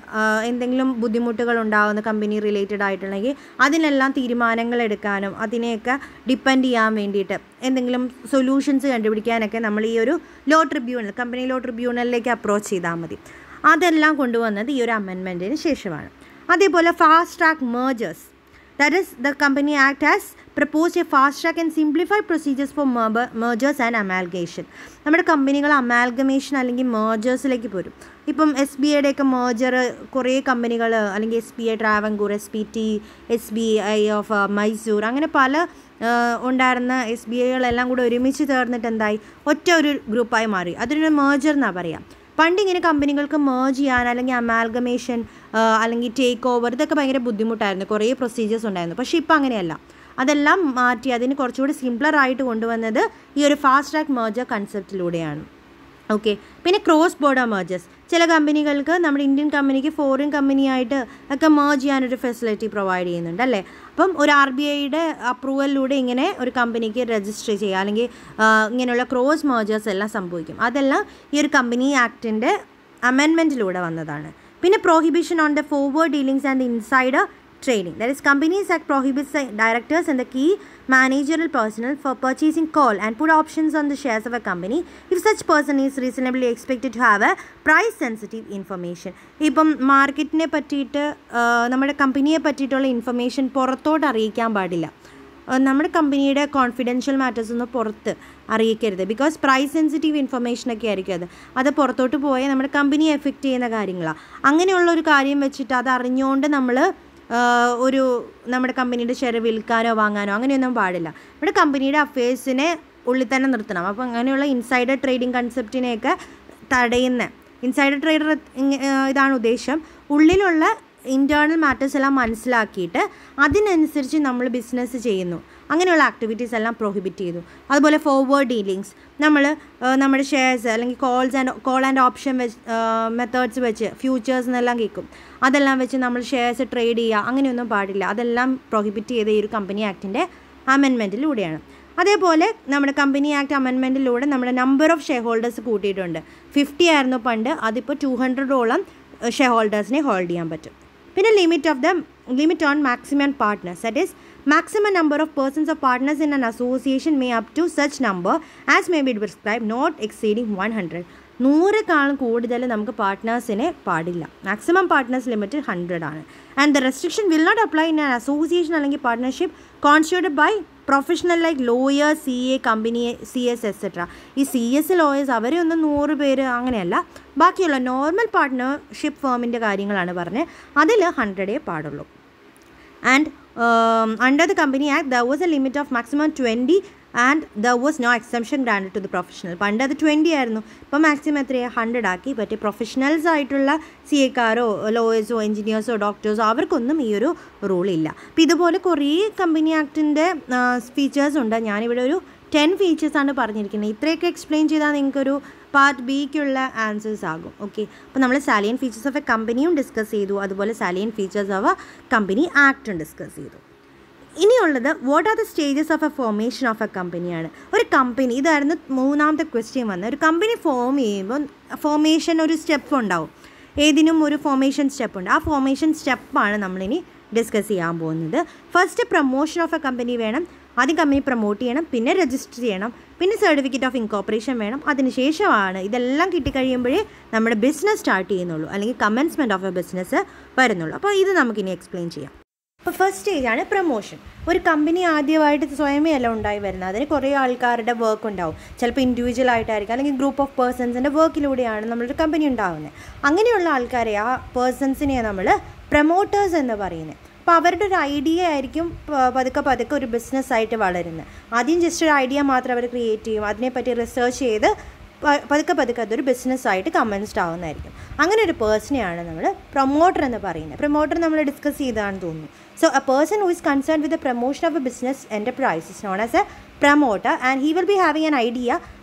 എന്തെങ്കിലും ബുദ്ധിമുട്ടുകൾ ഉണ്ടാകുന്ന company related ആയിട്ടുണ്ടെങ്കിൽ അതിനെല്ലാം തീരുമാനങ്ങൾ എടുക്കാനും അതിനെയൊക്കെ ഡിപ്പെൻഡ് ചെയ്യാൻ വേണ്ടിയിട്ട് എന്തെങ്കിലും സൊല്യൂഷൻസ് കണ്ടുപിടിക്കാനൊക്കെ നമ്മൾ ഈ ഒരു ലോ ട്രിബ്യൂണൽ കമ്പനി ലോ ട്രിബ്യൂണലിലേക്ക് അപ്രോച്ച് ചെയ്താൽ മതി. അതെല്ലാം കൊണ്ടുവന്നത് ഈ ഒരു അമെൻമെൻറ്റിന് ശേഷമാണ്. അതേപോലെ fast track mergers, that is the company act has propose a fast track and simplified procedures for mergers and amalgamation. നമ്മുടെ കമ്പനികൾ അമാൽഗമേഷൻ അല്ലെങ്കിൽ മേജേഴ്സിലേക്ക് പോരും. ഇപ്പം SBIയുടെ ഒക്കെ മേജർ കുറേ കമ്പനികൾ അല്ലെങ്കിൽ SBI Travancore, SPT, SBI of Mysore, അങ്ങനെ പല ഉണ്ടായിരുന്ന SBIകളെല്ലാം കൂടെ ഒരുമിച്ച് ചേർന്നിട്ട് എന്തായി ഒറ്റ ഒരു ഗ്രൂപ്പായി മാറി. അതൊരു മേജർ എന്നാണ് പറയാം. പണ്ടിങ്ങനെ കമ്പനികൾക്ക് മേർജ് ചെയ്യാൻ അല്ലെങ്കിൽ അമാൽഗമേഷൻ അല്ലെങ്കിൽ ടേക്ക് ഓവർ ഇതൊക്കെ ഭയങ്കര ബുദ്ധിമുട്ടായിരുന്നു, കുറേ പ്രൊസീജിയേഴ്സ് ഉണ്ടായിരുന്നു. പക്ഷേ ഇപ്പോൾ അങ്ങനെയല്ല, അതെല്ലാം മാറ്റി അതിന് കുറച്ചുകൂടി സിംപ്ലറായിട്ട് കൊണ്ടുവന്നത് ഈ ഒരു ഫാസ്റ്റ് ട്രാക്ക് മേർജർ കൺസെപ്റ്റിലൂടെയാണ്. ഓക്കെ, പിന്നെ ക്രോസ് ബോർഡർ മേർജേഴ്സ്. ചില കമ്പനികൾക്ക് നമ്മുടെ ഇന്ത്യൻ കമ്പനിക്ക് ഫോറിൻ കമ്പനിയായിട്ട് ഒക്കെ മേർജ് ചെയ്യാനൊരു ഫെസിലിറ്റി പ്രൊവൈഡ് ചെയ്യുന്നുണ്ട് അല്ലേ. അപ്പം ഒരു RBIയുടെ അപ്രൂവലിലൂടെ ഇങ്ങനെ ഒരു കമ്പനിക്ക് രജിസ്റ്റർ ചെയ്യുക അല്ലെങ്കിൽ ഇങ്ങനെയുള്ള ക്രോസ് മേർജേഴ്സ് എല്ലാം സംഭവിക്കും. അതെല്ലാം ഈ ഒരു കമ്പനി ആക്ടിൻ്റെ അമെൻമെൻറ്റിലൂടെ വന്നതാണ്. പിന്നെ prohibition on the forward dealings and insider trading. That is, Companies Act prohibits the directors and the key managerial personnel for purchasing call and put options on the shares of a company if such person is reasonably expected to have a price sensitive information. ഇപ്പം മാർക്കറ്റിനെ പറ്റിയിട്ട് നമ്മുടെ കമ്പനിയെ പറ്റിയിട്ടുള്ള information പുറത്തോട്ട് അറിയിക്കാൻ പാടില്ല. നമ്മുടെ കമ്പനിയുടെ കോൺഫിഡൻഷ്യൽ മാറ്റേഴ്സ് ഒന്നും പുറത്ത് അറിയിക്കരുത്. ബിക്കോസ് പ്രൈസ് സെൻസിറ്റീവ് ഇൻഫർമേഷനൊക്കെ ആയിരിക്കും അത് പുറത്തോട്ട് പോയാൽ നമ്മുടെ കമ്പനിയെ എഫക്റ്റ് ചെയ്യുന്ന കാര്യങ്ങളാണ്. അങ്ങനെയുള്ളൊരു കാര്യം വെച്ചിട്ട് അത് അറിഞ്ഞുകൊണ്ട് നമ്മൾ ഒരു നമ്മുടെ കമ്പനിയുടെ ഷെയർ വിൽക്കാനോ വാങ്ങാനോ അങ്ങനെയൊന്നും പാടില്ല. നമ്മുടെ കമ്പനിയുടെ അഫയേഴ്സിനെ ഉള്ളിൽ തന്നെ നിർത്തണം. അപ്പോൾ അങ്ങനെയുള്ള ഇൻസൈഡർ ട്രേഡിംഗ് കൺസെപ്റ്റിനെയൊക്കെ തടയുന്ന ഇൻസൈഡർ ട്രേഡർ ഇതാണ് ഉദ്ദേശം. ഉള്ളിലുള്ള ഇൻറ്റേർണൽ മാറ്റേഴ്സ് എല്ലാം മനസ്സിലാക്കിയിട്ട് അതിനനുസരിച്ച് നമ്മൾ ബിസിനസ് ചെയ്യുന്നു. അങ്ങനെയുള്ള ആക്ടിവിറ്റീസ് എല്ലാം പ്രൊഹിബിറ്റ് ചെയ്തു. അതുപോലെ ഫോർവേഡ് ഡീലിങ്സ്, നമ്മൾ നമ്മുടെ ഷെയർസ് അല്ലെങ്കിൽ കോൾ ആൻഡ് ഓപ്ഷൻ മെത്തേഡ്സ് വെച്ച് ഫ്യൂച്ചേഴ്സ് എന്നെല്ലാം കേൾക്കും. അതെല്ലാം വെച്ച് നമ്മൾ ഷെയർസ് ട്രേഡ് ചെയ്യുക അങ്ങനെയൊന്നും പാടില്ല. അതെല്ലാം പ്രൊഹിബിറ്റ് ചെയ്ത ഈ ഒരു കമ്പനി ആക്ടിൻ്റെ അമെൻമെൻറ്റിലൂടെയാണ്. അതേപോലെ നമ്മുടെ കമ്പനി ആക്ട് അമെൻമെൻറ്റിലൂടെ നമ്മുടെ നമ്പർ ഓഫ് ഷെയർ ഹോൾഡേഴ്സ് കൂട്ടിയിട്ടുണ്ട്. 50 ആയിരുന്നു പണ്ട്, അതിപ്പോൾ 200ഓളം ഷെയർ ഹോൾഡേഴ്സിനെ ഹോൾഡ് ചെയ്യാൻ പറ്റും. പിന്നെ limit on maximum partners, that is, maximum number of persons or partners in an association may up to such number as may be prescribed, not exceeding 100. 100 കൂടുതൽ നമുക്ക് പാർട്ട്നേഴ്സിനെ പാടില്ല. മാക്സിമം പാർട്ട്നേഴ്സ് ലിമിറ്റ് 100 ആണ്. And the restriction will not apply in an association അല്ലെങ്കിൽ partnership constituted by professional like lawyers, CA, company, CS etcetera. ഈ CS lawyers അവരെ ഒന്നും 100 പേര് അങ്ങനെയല്ല. ബാക്കിയുള്ള നോർമൽ പാർട്ട്ണർഷിപ്പ് ഫേമിൻ്റെ കാര്യങ്ങളാണ് പറഞ്ഞത്. അതിൽ 100 പാടുള്ളൂ. And under the company act there was a limit of maximum 20 and there was no exemption grant to the professional. പണ്ട് അത് 20 ആയിരുന്നു, ഇപ്പോൾ മാക്സിമം എത്രയാണ് 100 ആക്കി. പറ്റി പ്രൊഫഷണൽസ് ആയിട്ടുള്ള CAക്കാരോ ലോയേഴ്സോ എഞ്ചിനീയേഴ്സോ ഡോക്ടേഴ്സോ അവർക്കൊന്നും ഈ ഒരു റൂളില്ല. അപ്പോൾ ഇതുപോലെ കുറേ കമ്പനി ആക്ടിൻ്റെ ഫീച്ചേഴ്സ് ഉണ്ട്. ഞാനിവിടെ ഒരു 10 ഫീച്ചേഴ്സാണ് പറഞ്ഞിരിക്കുന്നത്. ഇത്രയൊക്കെ എക്സ്പ്ലെയിൻ ചെയ്താൽ നിങ്ങൾക്കൊരു പാർട്ട് ബിക്കുള്ള ആൻസേഴ്സ് ആകും. ഓക്കെ, അപ്പോൾ നമ്മൾ സാലിയൻ ഫീച്ചേഴ്സ് ഓഫ് എ കമ്പനിയും ഡിസ്കസ് ചെയ്തു, അതുപോലെ salient features of a company ആക്ടും ഡിസ്കസ് ചെയ്തു. ഇനിയുള്ളത് what are the stages of a formation of a കമ്പനിയാണ്. ഒരു കമ്പനി, ഇതായിരുന്നു 3ാമത്തെ ക്വസ്റ്റ്യൻ വന്നത്. ഒരു കമ്പനി ഫോം ചെയ്യുമ്പോൾ ഫോർമേഷൻ ഒരു സ്റ്റെപ്പ് ഉണ്ടാവും. ഏതിനും ഒരു ഫോർമേഷൻ സ്റ്റെപ്പ് ഉണ്ട്. ആ ഫോർമേഷൻ സ്റ്റെപ്പാണ് നമ്മളിനി ഡിസ്കസ് ചെയ്യാൻ പോകുന്നത്. First promotion of a company വേണം. ആദ്യം കമ്പനി പ്രൊമോട്ട് ചെയ്യണം, പിന്നെ രജിസ്റ്റർ ചെയ്യണം, പിന്നെ സർട്ടിഫിക്കറ്റ് ഓഫ് ഇൻകോർപ്പറേഷൻ വേണം. അതിനുശേഷമാണ് ഇതെല്ലാം കിട്ടിക്കഴിയുമ്പോഴേ നമ്മുടെ ബിസിനസ് സ്റ്റാർട്ട് ചെയ്യുന്നുള്ളൂ, അല്ലെങ്കിൽ കമൻസ്മെൻറ്റ് ഓഫ് എ ബിസിനസ് വരുന്നുള്ളൂ. അപ്പോൾ ഇത് നമുക്കിനി എക്സ്പ്ലെയിൻ ചെയ്യാം. അപ്പോൾ ഫസ്റ്റ് സ്റ്റേജാണ് പ്രൊമോഷൻ. ഒരു കമ്പനി ആദ്യമായിട്ട് സ്വയമേ അല്ല ഉണ്ടായി വരുന്നത്. അതിന് കുറേ ആൾക്കാരുടെ വർക്ക് ഉണ്ടാവും. ചിലപ്പോൾ ഇൻഡിവിജ്വൽ ആയിട്ടായിരിക്കും, അല്ലെങ്കിൽ ഗ്രൂപ്പ് ഓഫ് പേഴ്സൺസിൻ്റെ വർക്കിലൂടെയാണ് നമ്മളൊരു കമ്പനി ഉണ്ടാകുന്നത്. അങ്ങനെയുള്ള ആൾക്കാരെ, ആ പേഴ്സൺസിനെ നമ്മൾ പ്രൊമോട്ടേഴ്സ് എന്ന് പറയുന്നത്. അപ്പോൾ അവരുടെ ഒരു ഐഡിയ ആയിരിക്കും പതുക്കെ ഒരു ബിസിനസ്സായിട്ട് വളരുന്നത്. ആദ്യം ജസ്റ്റ് ഒരു ഐഡിയ മാത്രം അവർ ക്രിയേറ്റ് ചെയ്യും, അതിനെപ്പറ്റി റിസർച്ച് ചെയ്ത് പതുക്കെ അതൊരു ബിസിനസ്സായിട്ട് കമൻസ്ഡ് ആവുന്നതായിരിക്കും. അങ്ങനെ ഒരു പേഴ്സണെയാണ് നമ്മൾ പ്രൊമോട്ടർ എന്ന് പറയുന്നത്. പ്രൊമോട്ടർ നമ്മൾ ഡിസ്കസ് ചെയ്തതാണെന്ന് തോന്നുന്നു. So a person who is concerned with the promotion of a business enterprise is known as a promoter, and he will be having an idea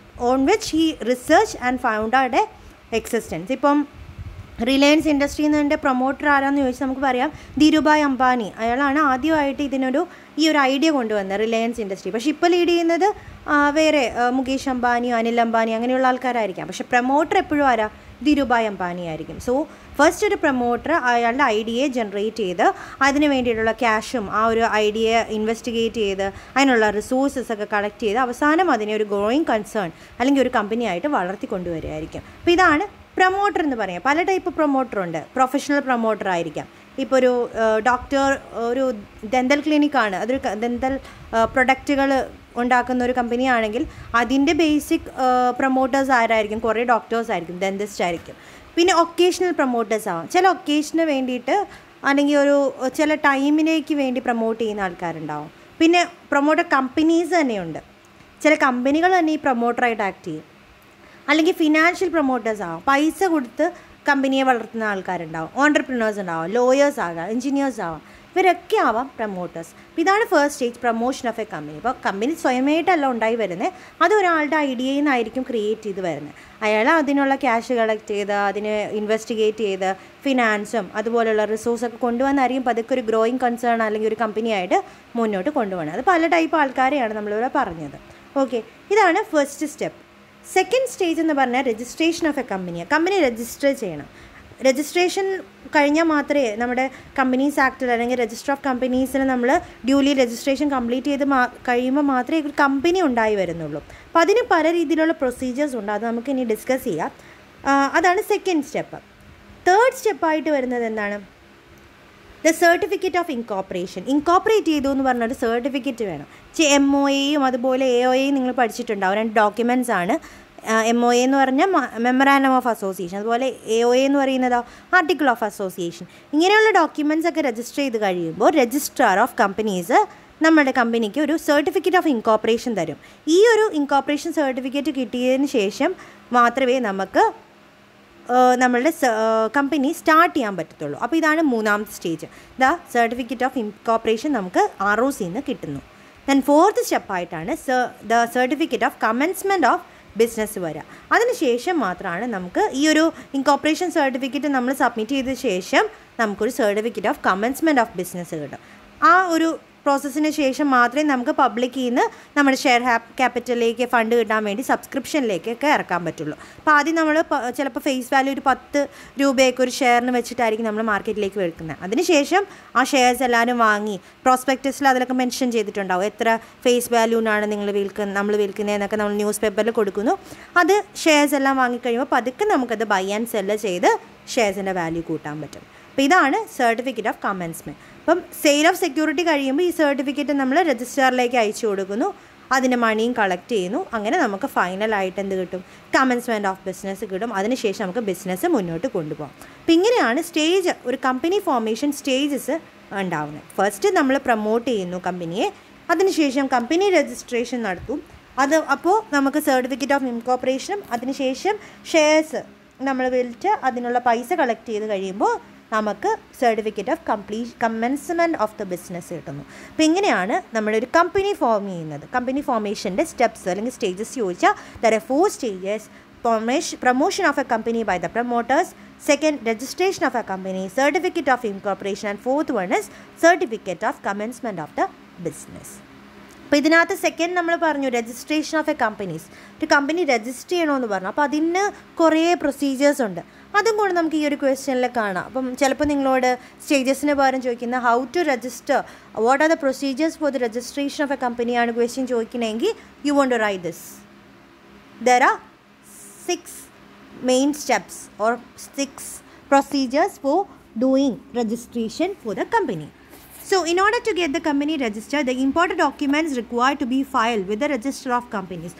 on which he researched and found out a existence. ഇപ്പം Reliance industry എന്നതിൻ്റെ promoter ആരാന്ന് ചോദിച്ചാൽ നമുക്ക് പറയാം ധീരുഭായ് അംബാനി. അയാളാണ് ആദ്യമായിട്ട് ഈ ഒരു ഐഡിയ കൊണ്ടുവന്നത് റിലയൻസ് ഇൻഡസ്ട്രി. പക്ഷേ ഇപ്പോൾ ലീഡ് ചെയ്യുന്നത് വേറെ മുകേഷ് അംബാനിയോ അനിൽ അംബാനി അങ്ങനെയുള്ള ആൾക്കാരായിരിക്കാം. പക്ഷേ പ്രൊമോട്ടർ എപ്പോഴും ആരാ? ധീരുഭായ് അംബാനി ആയിരിക്കും. സോ ഫസ്റ്റ് ഒരു പ്രൊമോട്ടർ അയാളുടെ ഐഡിയയെ ജനറേറ്റ് ചെയ്ത് അതിന് വേണ്ടിയിട്ടുള്ള ക്യാഷും ആ ഒരു ഐഡിയയെ ഇൻവെസ്റ്റിഗേറ്റ് ചെയ്ത് അതിനുള്ള റിസോഴ്സസ് ഒക്കെ കളക്ട് ചെയ്ത് അവസാനം അതിനെ ഒരു ഗ്രോയിങ് കൺസേൺ അല്ലെങ്കിൽ ഒരു കമ്പനിയായിട്ട് വളർത്തിക്കൊണ്ടുവരികയായിരിക്കും. അപ്പോൾ ഇതാണ് പ്രൊമോട്ടർ എന്ന് പറയാം. പല ടൈപ്പ് പ്രൊമോട്ടറുണ്ട്. പ്രൊഫഷണൽ പ്രൊമോട്ടർ ആയിരിക്കാം. ഇപ്പോൾ ഒരു ഡോക്ടർ ഒരു ഡെൻ്റൽ ക്ലിനിക്കാണ്, അതൊരു ഡെൻ്റൽ പ്രൊഡക്റ്റുകൾ ഉണ്ടാക്കുന്ന ഒരു കമ്പനിയാണെങ്കിൽ അതിൻ്റെ ബേസിക് പ്രൊമോട്ടേഴ്സ് ആരായിരിക്കും? കുറേ ഡോക്ടേഴ്സ് ആയിരിക്കും, ഡെൻറ്റിസ്റ്റ് ആയിരിക്കും. പിന്നെ ഒക്കേഷണൽ പ്രൊമോട്ടേഴ്സ് ആവാം. ചില ഒക്കേഷന് വേണ്ടിയിട്ട് അല്ലെങ്കിൽ ചില ടൈമിലേക്ക് വേണ്ടി പ്രൊമോട്ട് ചെയ്യുന്ന ആൾക്കാരുണ്ടാവും. പിന്നെ പ്രൊമോട്ടർ കമ്പനീസ് തന്നെയുണ്ട്. ചില കമ്പനികൾ തന്നെ ഈ പ്രൊമോട്ടറായിട്ട് ആക്ട് ചെയ്യും. അല്ലെങ്കിൽ ഫിനാൻഷ്യൽ പ്രൊമോട്ടേഴ്സ് ആവാം. പൈസ കൊടുത്ത് കമ്പനിയെ വളർത്തുന്ന ആൾക്കാരുണ്ടാവും. ഓൺടർപ്രിനേഴ്സ് ഉണ്ടാവും, ലോയേഴ്സ് ആകാം, എഞ്ചിനീയേഴ്സ് ആവാം. ഇവരൊക്കെ ആവാം പ്രൊമോട്ടേഴ്സ്. ഇതാണ് first stage, promotion of a company. ഇപ്പോൾ കമ്പനി സ്വയമായിട്ടല്ല ഉണ്ടായി വരുന്നത്, അത് ഒരാളുടെ ഐഡിയയിൽ നിന്നായിരിക്കും ക്രിയേറ്റ് ചെയ്ത് വരുന്നത്. അയാൾ അതിനുള്ള ക്യാഷ് കളക്ട് ചെയ്ത് അതിനെ ഇൻവെസ്റ്റിഗേറ്റ് ചെയ്ത് ഫിനാൻസും അതുപോലുള്ള റിസോഴ്സൊക്കെ കൊണ്ടുവന്നായിരിക്കും പതുക്കെ ഒരു ഗ്രോയിങ് കൺസേൺ അല്ലെങ്കിൽ ഒരു കമ്പനിയായിട്ട് മുന്നോട്ട് കൊണ്ടുപോകുന്നത്. അത് പല ടൈപ്പ് ആൾക്കാരെയാണ് നമ്മളിവിടെ പറഞ്ഞത്. ഓക്കെ, ഇതാണ് ഫസ്റ്റ് സ്റ്റെപ്പ്. സെക്കൻഡ് സ്റ്റേജ് എന്ന് പറഞ്ഞാൽ രജിസ്ട്രേഷൻ ഓഫ് എ കമ്പനിയാണ്. കമ്പനി രജിസ്റ്റർ ചെയ്യണം. രജിസ്ട്രേഷൻ കഴിഞ്ഞാൽ മാത്രമേ നമ്മുടെ കമ്പനീസ് ആക്ടിൽ അല്ലെങ്കിൽ രജിസ്റ്റർ ഓഫ് കമ്പനീസിൽ നമ്മൾ ഡ്യൂലി രജിസ്ട്രേഷൻ കംപ്ലീറ്റ് ചെയ്ത് കഴിയുമ്പോൾ മാത്രമേ ഒരു കമ്പനി ഉണ്ടായി വരുന്നുള്ളൂ. അപ്പോൾ അതിന് പല രീതിയിലുള്ള പ്രൊസീജിയേഴ്സ് ഉണ്ട്. അത് നമുക്ക് ഇനി ഡിസ്കസ് ചെയ്യാം. അതാണ് സെക്കൻഡ് സ്റ്റെപ്പ്. തേർഡ് സ്റ്റെപ്പായിട്ട് വരുന്നത് എന്താണ്? The certificate of incorporation. Incorporate ചെയ്തു എന്ന് പറഞ്ഞൊരു സർട്ടിഫിക്കറ്റ് വേണം. MOAയും അതുപോലെ AOAയും നിങ്ങൾ പഠിച്ചിട്ടുണ്ടാവും. 2 ഡോക്യുമെൻറ്റ്സ് ആണ്. MOA എന്ന് പറഞ്ഞാൽ മെമ്മറാൻഡം ഓഫ് അസോസിയേഷൻ, അതുപോലെ AOA എന്ന് പറയുന്നതോ ആർട്ടിക്കിൾ ഓഫ് അസോസിയേഷൻ. ഇങ്ങനെയുള്ള ഡോക്യുമെൻറ്റ്സ് ഒക്കെ രജിസ്റ്റർ ചെയ്ത് കഴിയുമ്പോൾ രജിസ്ട്രാർ ഓഫ് കമ്പനീസ് നമ്മുടെ കമ്പനിക്ക് ഒരു സർട്ടിഫിക്കറ്റ് ഓഫ് ഇൻകോപ്പറേഷൻ തരും. ഈ ഒരു ഇൻകോപ്പറേഷൻ സർട്ടിഫിക്കറ്റ് കിട്ടിയതിന് ശേഷം മാത്രമേ നമുക്ക് നമ്മളുടെ കമ്പനി സ്റ്റാർട്ട് ചെയ്യാൻ പറ്റത്തുള്ളൂ. അപ്പോൾ ഇതാണ് മൂന്നാമത്തെ stage. The certificate of incorporation നമുക്ക് ROCയിൽ നിന്ന് കിട്ടുന്നു. ദെൻ ഫോർത്ത് സ്റ്റെപ്പായിട്ടാണ് the certificate of commencement of business വരിക. അതിനുശേഷം മാത്രമാണ് നമുക്ക് ഈ ഒരു ഇൻകോപ്പറേഷൻ സർട്ടിഫിക്കറ്റ് നമ്മൾ സബ്മിറ്റ് ചെയ്ത ശേഷം നമുക്കൊരു certificate of commencement of business കിട്ടും. ആ ഒരു പ്രോസസ്സിന് ശേഷം മാത്രമേ നമുക്ക് പബ്ലിക്കിൽ നിന്ന് നമ്മുടെ ഷെയർ ക്യാപിറ്റലിലേക്ക് ഫണ്ട് കിട്ടാൻ വേണ്ടി സബ്സ്ക്രിപ്ഷനിലേക്കൊക്കെ ഇറക്കാൻ പറ്റുള്ളൂ. അപ്പോൾ ആദ്യം നമ്മൾ ചിലപ്പോൾ ഫേസ് വാല്യൂ ഒരു 10 രൂപയൊക്കെ ഒരു ഷെയറിന് വെച്ചിട്ടായിരിക്കും നമ്മൾ മാർക്കറ്റിലേക്ക് വെക്കുന്നത്. അതിനുശേഷം ആ ഷെയർസ് എല്ലാവരും വാങ്ങി പ്രോസ്പെക്ടസിൽ അതിലൊക്കെ മെൻഷൻ ചെയ്തിട്ടുണ്ടാവും എത്ര ഫേസ് വാല്യൂനാണ് നമ്മൾ വിൽക്കുന്നതെന്നൊക്കെ നമ്മൾ ന്യൂസ് പേപ്പറിൽ കൊടുക്കുന്നു. അത് ഷെയർസ് എല്ലാം വാങ്ങിക്കഴിയുമ്പോൾ പതുക്കെ നമുക്കത് ബൈ ആൻഡ് സെല്ല് ചെയ്ത് ഷെയർസിൻ്റെ വാല്യൂ കൂട്ടാൻ പറ്റും. അപ്പോൾ ഇതാണ് സർട്ടിഫിക്കറ്റ് ഓഫ് കമൻസ്മെൻറ്റ്. അപ്പം സെയിൽ ഓഫ് സെക്യൂരിറ്റി കഴിയുമ്പോൾ ഈ സർട്ടിഫിക്കറ്റ് നമ്മൾ രജിസ്ട്രാറിലേക്ക് അയച്ചു കൊടുക്കുന്നു. അതിൻ്റെ മണിയും കളക്ട് ചെയ്യുന്നു. അങ്ങനെ നമുക്ക് ഫൈനലായിട്ട് എന്ത് കിട്ടും? കമൻസ്മെൻറ്റ് ഓഫ് ബിസിനസ് കിട്ടും. അതിനുശേഷം നമുക്ക് ബിസിനസ് മുന്നോട്ട് കൊണ്ടുപോകാം. അപ്പോൾ ഇങ്ങനെയാണ് ഒരു കമ്പനി ഫോർമേഷൻ സ്റ്റേജസ് ഉണ്ടാവുന്നത്. ഫസ്റ്റ് നമ്മൾ പ്രൊമോട്ട് ചെയ്യുന്നു കമ്പനിയെ, അതിനുശേഷം കമ്പനി രജിസ്ട്രേഷൻ നടത്തും. അപ്പോൾ നമുക്ക് സർട്ടിഫിക്കറ്റ് ഓഫ് ഇൻകോപ്പറേഷനും അതിനുശേഷം ഷെയർസ് നമ്മൾ വിളിച്ച് അതിനുള്ള പൈസ കളക്ട് ചെയ്ത് കഴിയുമ്പോൾ നമുക്ക് certificate of commencement of the business കിട്ടുന്നു. അപ്പോൾ ഇങ്ങനെയാണ് നമ്മളൊരു കമ്പനി ഫോം ചെയ്യുന്നത്. കമ്പനി ഫോർമേഷൻ്റെ സ്റ്റെപ്സ് അല്ലെങ്കിൽ സ്റ്റേജസ് ചോദിച്ചാൽ there are 4 stages. Promotion of a company by the promoters, second registration of a company, certificate of incorporation, and fourth one is certificate of commencement of the business. അപ്പോൾ ഇതിനകത്ത് second നമ്മൾ പറഞ്ഞു registration of a companies. ഒരു company register ചെയ്യണമെന്ന് പറഞ്ഞു. അപ്പോൾ അതിന് കുറേ പ്രൊസീജിയേഴ്സ് ഉണ്ട്. അതും കൂടെ നമുക്ക് ഈ ഒരു ക്വസ്റ്റ്യനിൽ കാണാം. അപ്പം ചിലപ്പോൾ നിങ്ങളോട് സ്റ്റേജസിന് പകരം ചോദിക്കുന്ന how to register, what are the procedures for the registration of a കമ്പനിയാണ് ക്വസ്റ്റ്യൻ ചോദിക്കണമെങ്കിൽ you want to write this. There are 6 main steps or 6 procedures for doing registration for the company. So in order to get the company registered, the important documents required to be filed with the register of companies.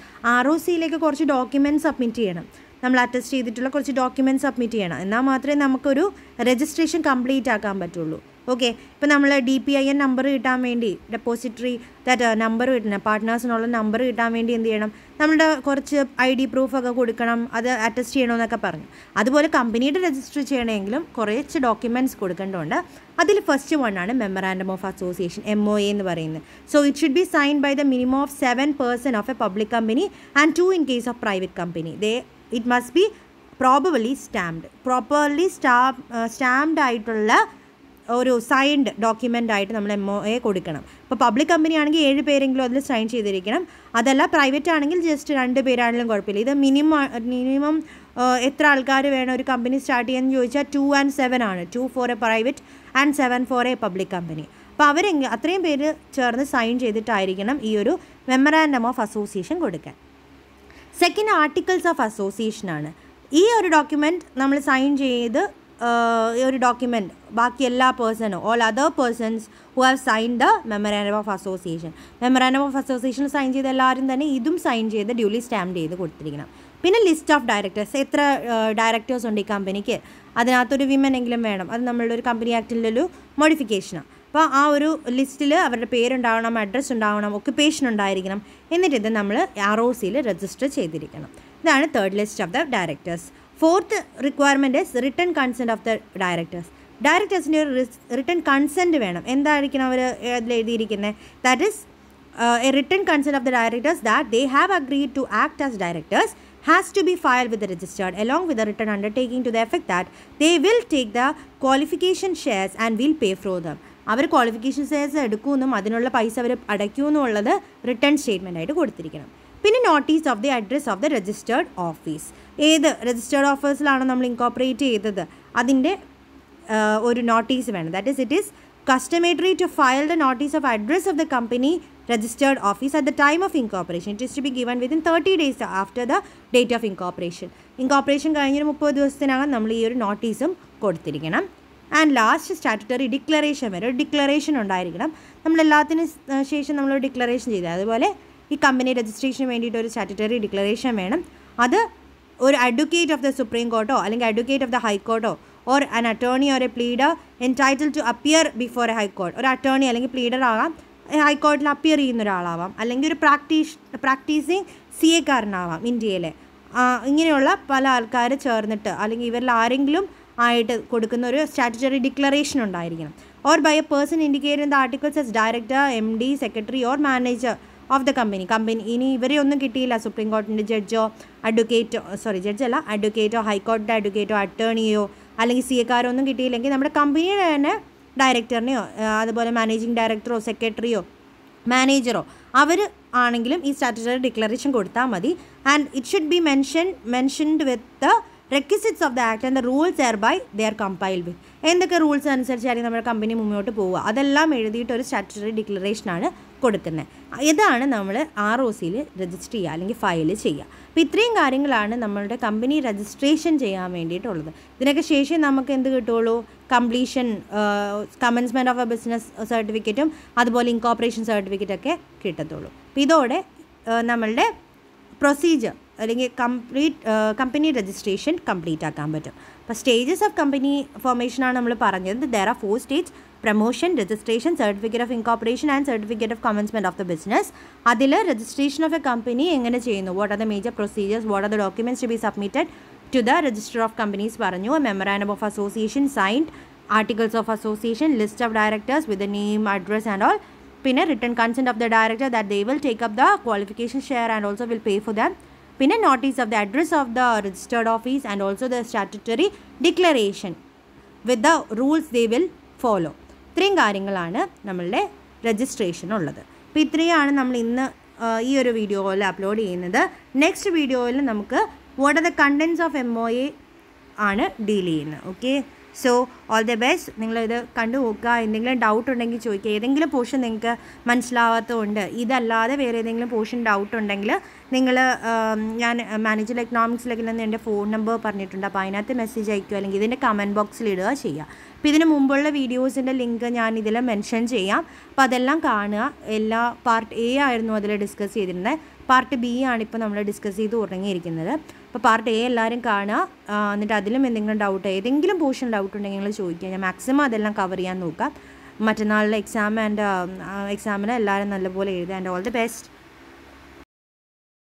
ROCയിലേക്ക് കുറച്ച് documents submit ചെയ്യണം. നമ്മൾ attest ചെയ്തിട്ടുള്ള കുറച്ച് documents submit ചെയ്യണം. എന്നാൽ മാത്രമേ നമുക്കൊരു registration complete ആക്കാൻ പറ്റുള്ളൂ. ഓക്കെ, ഇപ്പോൾ നമ്മൾ DPIN നമ്പർ കിട്ടാൻ വേണ്ടി, ഡെപ്പോസിറ്ററി നമ്പർ കിട്ടണം, പാർട്ട്നേഴ്സിനുള്ള നമ്പർ കിട്ടാൻ വേണ്ടി എന്ത് ചെയ്യണം? നമ്മുടെ കുറച്ച് ID പ്രൂഫൊക്കെ കൊടുക്കണം, അത് അറ്റസ്റ്റ് ചെയ്യണമെന്നൊക്കെ പറഞ്ഞു. അതുപോലെ കമ്പനിയുടെ രജിസ്റ്റർ ചെയ്യണമെങ്കിലും കുറച്ച് ഡോക്യുമെൻറ്റ്സ് കൊടുക്കേണ്ടതുണ്ട്. അതിൽ ഫസ്റ്റ് വണ്ണാണ് മെമ്മറാൻഡം ഓഫ് അസോസിയേഷൻ, MOA എന്ന് പറയുന്നത്. So it should be signed by the minimum of 7 person of a public company and 2 in case of private company. It must be properly stamped ആയിട്ടുള്ള ഒരു signed document ആയിട്ട് നമ്മൾ MOA കൊടുക്കണം. ഇപ്പോൾ public company ആണെങ്കിൽ 7 പേരെങ്കിലും അതിൽ സൈൻ ചെയ്തിരിക്കണം. അതല്ല പ്രൈവറ്റ് ആണെങ്കിൽ ജസ്റ്റ് 2 പേരാണെങ്കിലും കുഴപ്പമില്ല. ഇത് മിനിമം എത്ര ആൾക്കാർ വേണം ഒരു കമ്പനി സ്റ്റാർട്ട് ചെയ്യാമെന്ന് ചോദിച്ചാൽ 2 and 7 ആണ്. 2 for a private and 7 for a public company. അപ്പോൾ അത്രയും പേര് ചേർന്ന് സൈൻ ചെയ്തിട്ടായിരിക്കണം ഈ ഒരു മെമ്മറാൻഡം ഓഫ് അസോസിയേഷൻ കൊടുക്കാൻ. സെക്കൻഡ്, ആർട്ടിക്കിൾസ് ഓഫ് അസോസിയേഷൻ ആണ്. ഈ ഒരു ഡോക്യുമെൻറ്റ് നമ്മൾ സൈൻ ചെയ്ത് ഒരു ഡോക്യുമെൻറ്റ് ബാക്കി എല്ലാ all other persons who have sign the memorandum of association sign ചെയ്ത എല്ലാവരും തന്നെ ഇതും സൈൻ ചെയ്ത് ഡ്യൂലി സ്റ്റാമ്പ് ചെയ്ത് കൊടുത്തിരിക്കണം. പിന്നെ ലിസ്റ്റ് ഓഫ് ഡയറക്ടേഴ്സ്, എത്ര ഡയറക്ടേഴ്സ് ഉണ്ട് ഈ കമ്പനിക്ക്, അതിനകത്തൊരു വിമൻ എങ്കിലും വേണം. അത് നമ്മളുടെ ഒരു കമ്പനി ആക്ടിൻ്റെ ഒരു മോഡിഫിക്കേഷനാണ്. അപ്പോൾ ആ ഒരു ലിസ്റ്റിൽ അവരുടെ പേരുണ്ടാവണം, അഡ്രസ്സ് ഉണ്ടാവണം, ഒക്യുപ്പേഷൻ ഉണ്ടായിരിക്കണം. എന്നിട്ട് ഇത് നമ്മൾ ROCയിൽ രജിസ്റ്റർ ചെയ്തിരിക്കണം. ഇതാണ് third list of the directors. Fourth requirement is written consent of the directors. ഡയറക്ടേഴ്സിൻ്റെ ഒരു റിട്ടൺ കൺസെൻറ്റ് വേണം. എന്തായിരിക്കണം അവർ അതിൽ എഴുതിയിരിക്കുന്നത്? That is a written consent of the directors that they have agreed to act as directors has to be filed with the registered along with the written undertaking to the effect that they will take the qualification shares and will pay for them. അവർ qualification shares എടുക്കുമെന്നും അതിനുള്ള പൈസ അവർ അടയ്ക്കുമെന്നുള്ളത് return statement ആയിട്ട് കൊടുത്തിരിക്കണം. പിന്നെ notice of the address of the registered office. ഏത് registered ഓഫീസിലാണോ നമ്മൾ incorporate ചെയ്തത് അതിൻ്റെ ഒരു നോട്ടീസ് വേണം. That is it is customary to file the notice of address of the company registered office at the time of incorporation. It is to be given within 30 days after the date of incorporation. Incorporation കഴിഞ്ഞൊരു 30 ദിവസത്തിനകം നമ്മൾ ഈ ഒരു നോട്ടീസും കൊടുത്തിരിക്കണം. And last statutory declaration വരെ ഒരു declaration ഉണ്ടായിരിക്കണം. നമ്മളെല്ലാത്തിനും ശേഷം നമ്മൾ ഡിക്ലറേഷൻ ചെയ്തത്. അതുപോലെ ഈ കമ്പനി രജിസ്ട്രേഷന് വേണ്ടിയിട്ട് ഒരു സ്റ്റാറ്റുട്ടറി ഡിക്ലറേഷൻ വേണം. അത് ഒരു അഡ്വക്കേറ്റ് ഓഫ് ദ സുപ്രീം കോർട്ടോ അല്ലെങ്കിൽ അഡ്വക്കേറ്റ് ഓഫ് ദ ഹൈക്കോർട്ടോ or an attorney or a pleader entitled to appear before a high court. ഒരു അറ്റോർണി അല്ലെങ്കിൽ പ്ലീഡർ ആകാം, ഹൈക്കോർട്ടിൽ അപ്പിയർ ചെയ്യുന്ന ഒരാളാവാം, അല്ലെങ്കിൽ ഒരു പ്രാക്ടീസിങ് CA കാരനാവാം ഇന്ത്യയിലെ. ഇങ്ങനെയുള്ള പല ആൾക്കാർ ചേർന്നിട്ട് അല്ലെങ്കിൽ ഇവരിൽ ആരെങ്കിലും ആയിട്ട് കൊടുക്കുന്ന ഒരു സ്റ്റാറ്റുട്ടറി ഡിക്ലറേഷൻ ഉണ്ടായിരിക്കണം. Or by a person indicate in the articles as director, MD, secretary or manager of the company. ഇനി ഇവരെ ഒന്നും കിട്ടിയില്ല, സുപ്രീം കോടതിൻ്റെ അഡ്വക്കേറ്റോ ഹൈക്കോടതിയുടെ അഡ്വക്കേറ്റോ അറ്റേർണിയോ അല്ലെങ്കിൽ CA കാരൊന്നും കിട്ടിയില്ലെങ്കിൽ നമ്മുടെ കമ്പനിയുടെ തന്നെ ഡയറക്ടറിനെയോ അതുപോലെ മാനേജിങ് ഡയറക്ടറോ സെക്രട്ടറിയോ മാനേജറോ അവർ ആണെങ്കിലും ഈ സ്റ്റാറ്റുട്ടറി ഡിക്ലറേഷൻ കൊടുത്താൽ മതി. And it should B mentioned with the requisites of the act and the rules thereby they are compiled with. എന്തൊക്കെ റൂൾസ് അനുസരിച്ചായിരിക്കും നമ്മുടെ കമ്പനി മുന്നോട്ട് പോവുക അതെല്ലാം എഴുതിയിട്ട് ഒരു സ്റ്റാറ്റുട്ടറി ഡിക്ലറേഷനാണ് കൊടുക്കുന്നത്. ഇതാണ് നമ്മൾ ROCയിൽ രജിസ്റ്റർ ചെയ്യുക അല്ലെങ്കിൽ ഫയൽ ചെയ്യുക. അപ്പോൾ ഇത്രയും കാര്യങ്ങളാണ് നമ്മളുടെ കമ്പനി രജിസ്ട്രേഷൻ ചെയ്യാൻ വേണ്ടിയിട്ടുള്ളത്. ഇതിനൊക്കെ ശേഷം നമുക്ക് എന്ത് കിട്ടുള്ളൂ? Completion, commencement of A business സർട്ടിഫിക്കറ്റും അതുപോലെ ഇൻകോർപ്പറേഷൻ സർട്ടിഫിക്കറ്റൊക്കെ കിട്ടത്തുള്ളൂ. അപ്പോൾ ഇതോടെ നമ്മളുടെ പ്രൊസീജിയർ അല്ലെങ്കിൽ കമ്പനി രജിസ്ട്രേഷൻ കംപ്ലീറ്റ് ആക്കാൻ പറ്റും. അപ്പോൾ സ്റ്റേജസ് ഓഫ് കമ്പനി ഫോർമേഷനാണ് നമ്മൾ പറഞ്ഞത്. There are 4 stage: promotion, registration, certificate of incorporation and certificate of commencement of the business. അതിൽ രജിസ്ട്രേഷൻ ഓഫ് എ കമ്പനി എങ്ങനെ ചെയ്യുന്നു, what are the major procedures, what are the documents to be submitted to the register of companies പറഞ്ഞു. Memorandum of association signed, articles of association, list of directors with name, address and all. പിന്നെ written consent of the director that they will take up the qualification share and also will pay for them. പിന്നെ notice of the address of the registered office and also the statutory declaration with the rules they will follow. ഇത്രയും കാര്യങ്ങളാണ് നമ്മളുടെ registration ഉള്ളത്. അപ്പോൾ ഇത്രയാണ് നമ്മൾ ഇന്ന് ഈ ഒരു വീഡിയോയിൽ അപ്ലോഡ് ചെയ്യുന്നത്. നെക്സ്റ്റ് വീഡിയോയിൽ നമുക്ക് what are the contents of MOA ആണ് ഡീൽ ചെയ്യുന്നത്. Okay, so all the best. നിങ്ങളിത് കണ്ടു നോക്കുക. എന്തെങ്കിലും ഡൗട്ട് ഉണ്ടെങ്കിൽ ചോദിക്കുക. ഏതെങ്കിലും പോർഷൻ നിങ്ങൾക്ക് മനസ്സിലാവാത്തതുകൊണ്ട് ഇതല്ലാതെ വേറെ ഏതെങ്കിലും പോർഷൻ ഡൗട്ട് ഉണ്ടെങ്കിൽ നിങ്ങൾ ഞാൻ മാനേജർ എക്കണോമിക്സിലേക്ക് നിന്ന് എൻ്റെ ഫോൺ നമ്പർ പറഞ്ഞിട്ടുണ്ട്. അപ്പോൾ അതിനകത്ത് മെസ്സേജ് അയക്കുക അല്ലെങ്കിൽ ഇതിൻ്റെ കമൻറ്റ് ബോക്സിൽ ഇടുക ചെയ്യുക. അപ്പോൾ ഇതിന് മുമ്പുള്ള വീഡിയോസിൻ്റെ ലിങ്ക് ഞാൻ ഇതിൽ മെൻഷൻ ചെയ്യാം. അപ്പോൾ അതെല്ലാം കാണുക. എല്ലാ പാർട്ട് A ആയിരുന്നു അതിൽ ഡിസ്കസ് ചെയ്തിരുന്നത്. പാർട്ട് B ആണ് ഇപ്പോൾ നമ്മൾ ഡിസ്കസ് ചെയ്ത് തുടങ്ങിയിരിക്കുന്നത്. അപ്പോൾ പാർട്ട് A എല്ലാവരും കാണുക. എന്നിട്ട് അതിലും എന്തെങ്കിലും ഡൗട്ട്, ഏതെങ്കിലും പോർഷൻ ഡൗട്ട് ഉണ്ടെങ്കിൽ നിങ്ങൾ ചോദിക്കുക. ഞാൻ മാക്സിമം അതെല്ലാം കവർ ചെയ്യാൻ നോക്കാം. മറ്റന്നാളിലെ എക്സാമിന് എല്ലാവരും നല്ലപോലെ എഴുതുക. And all the best.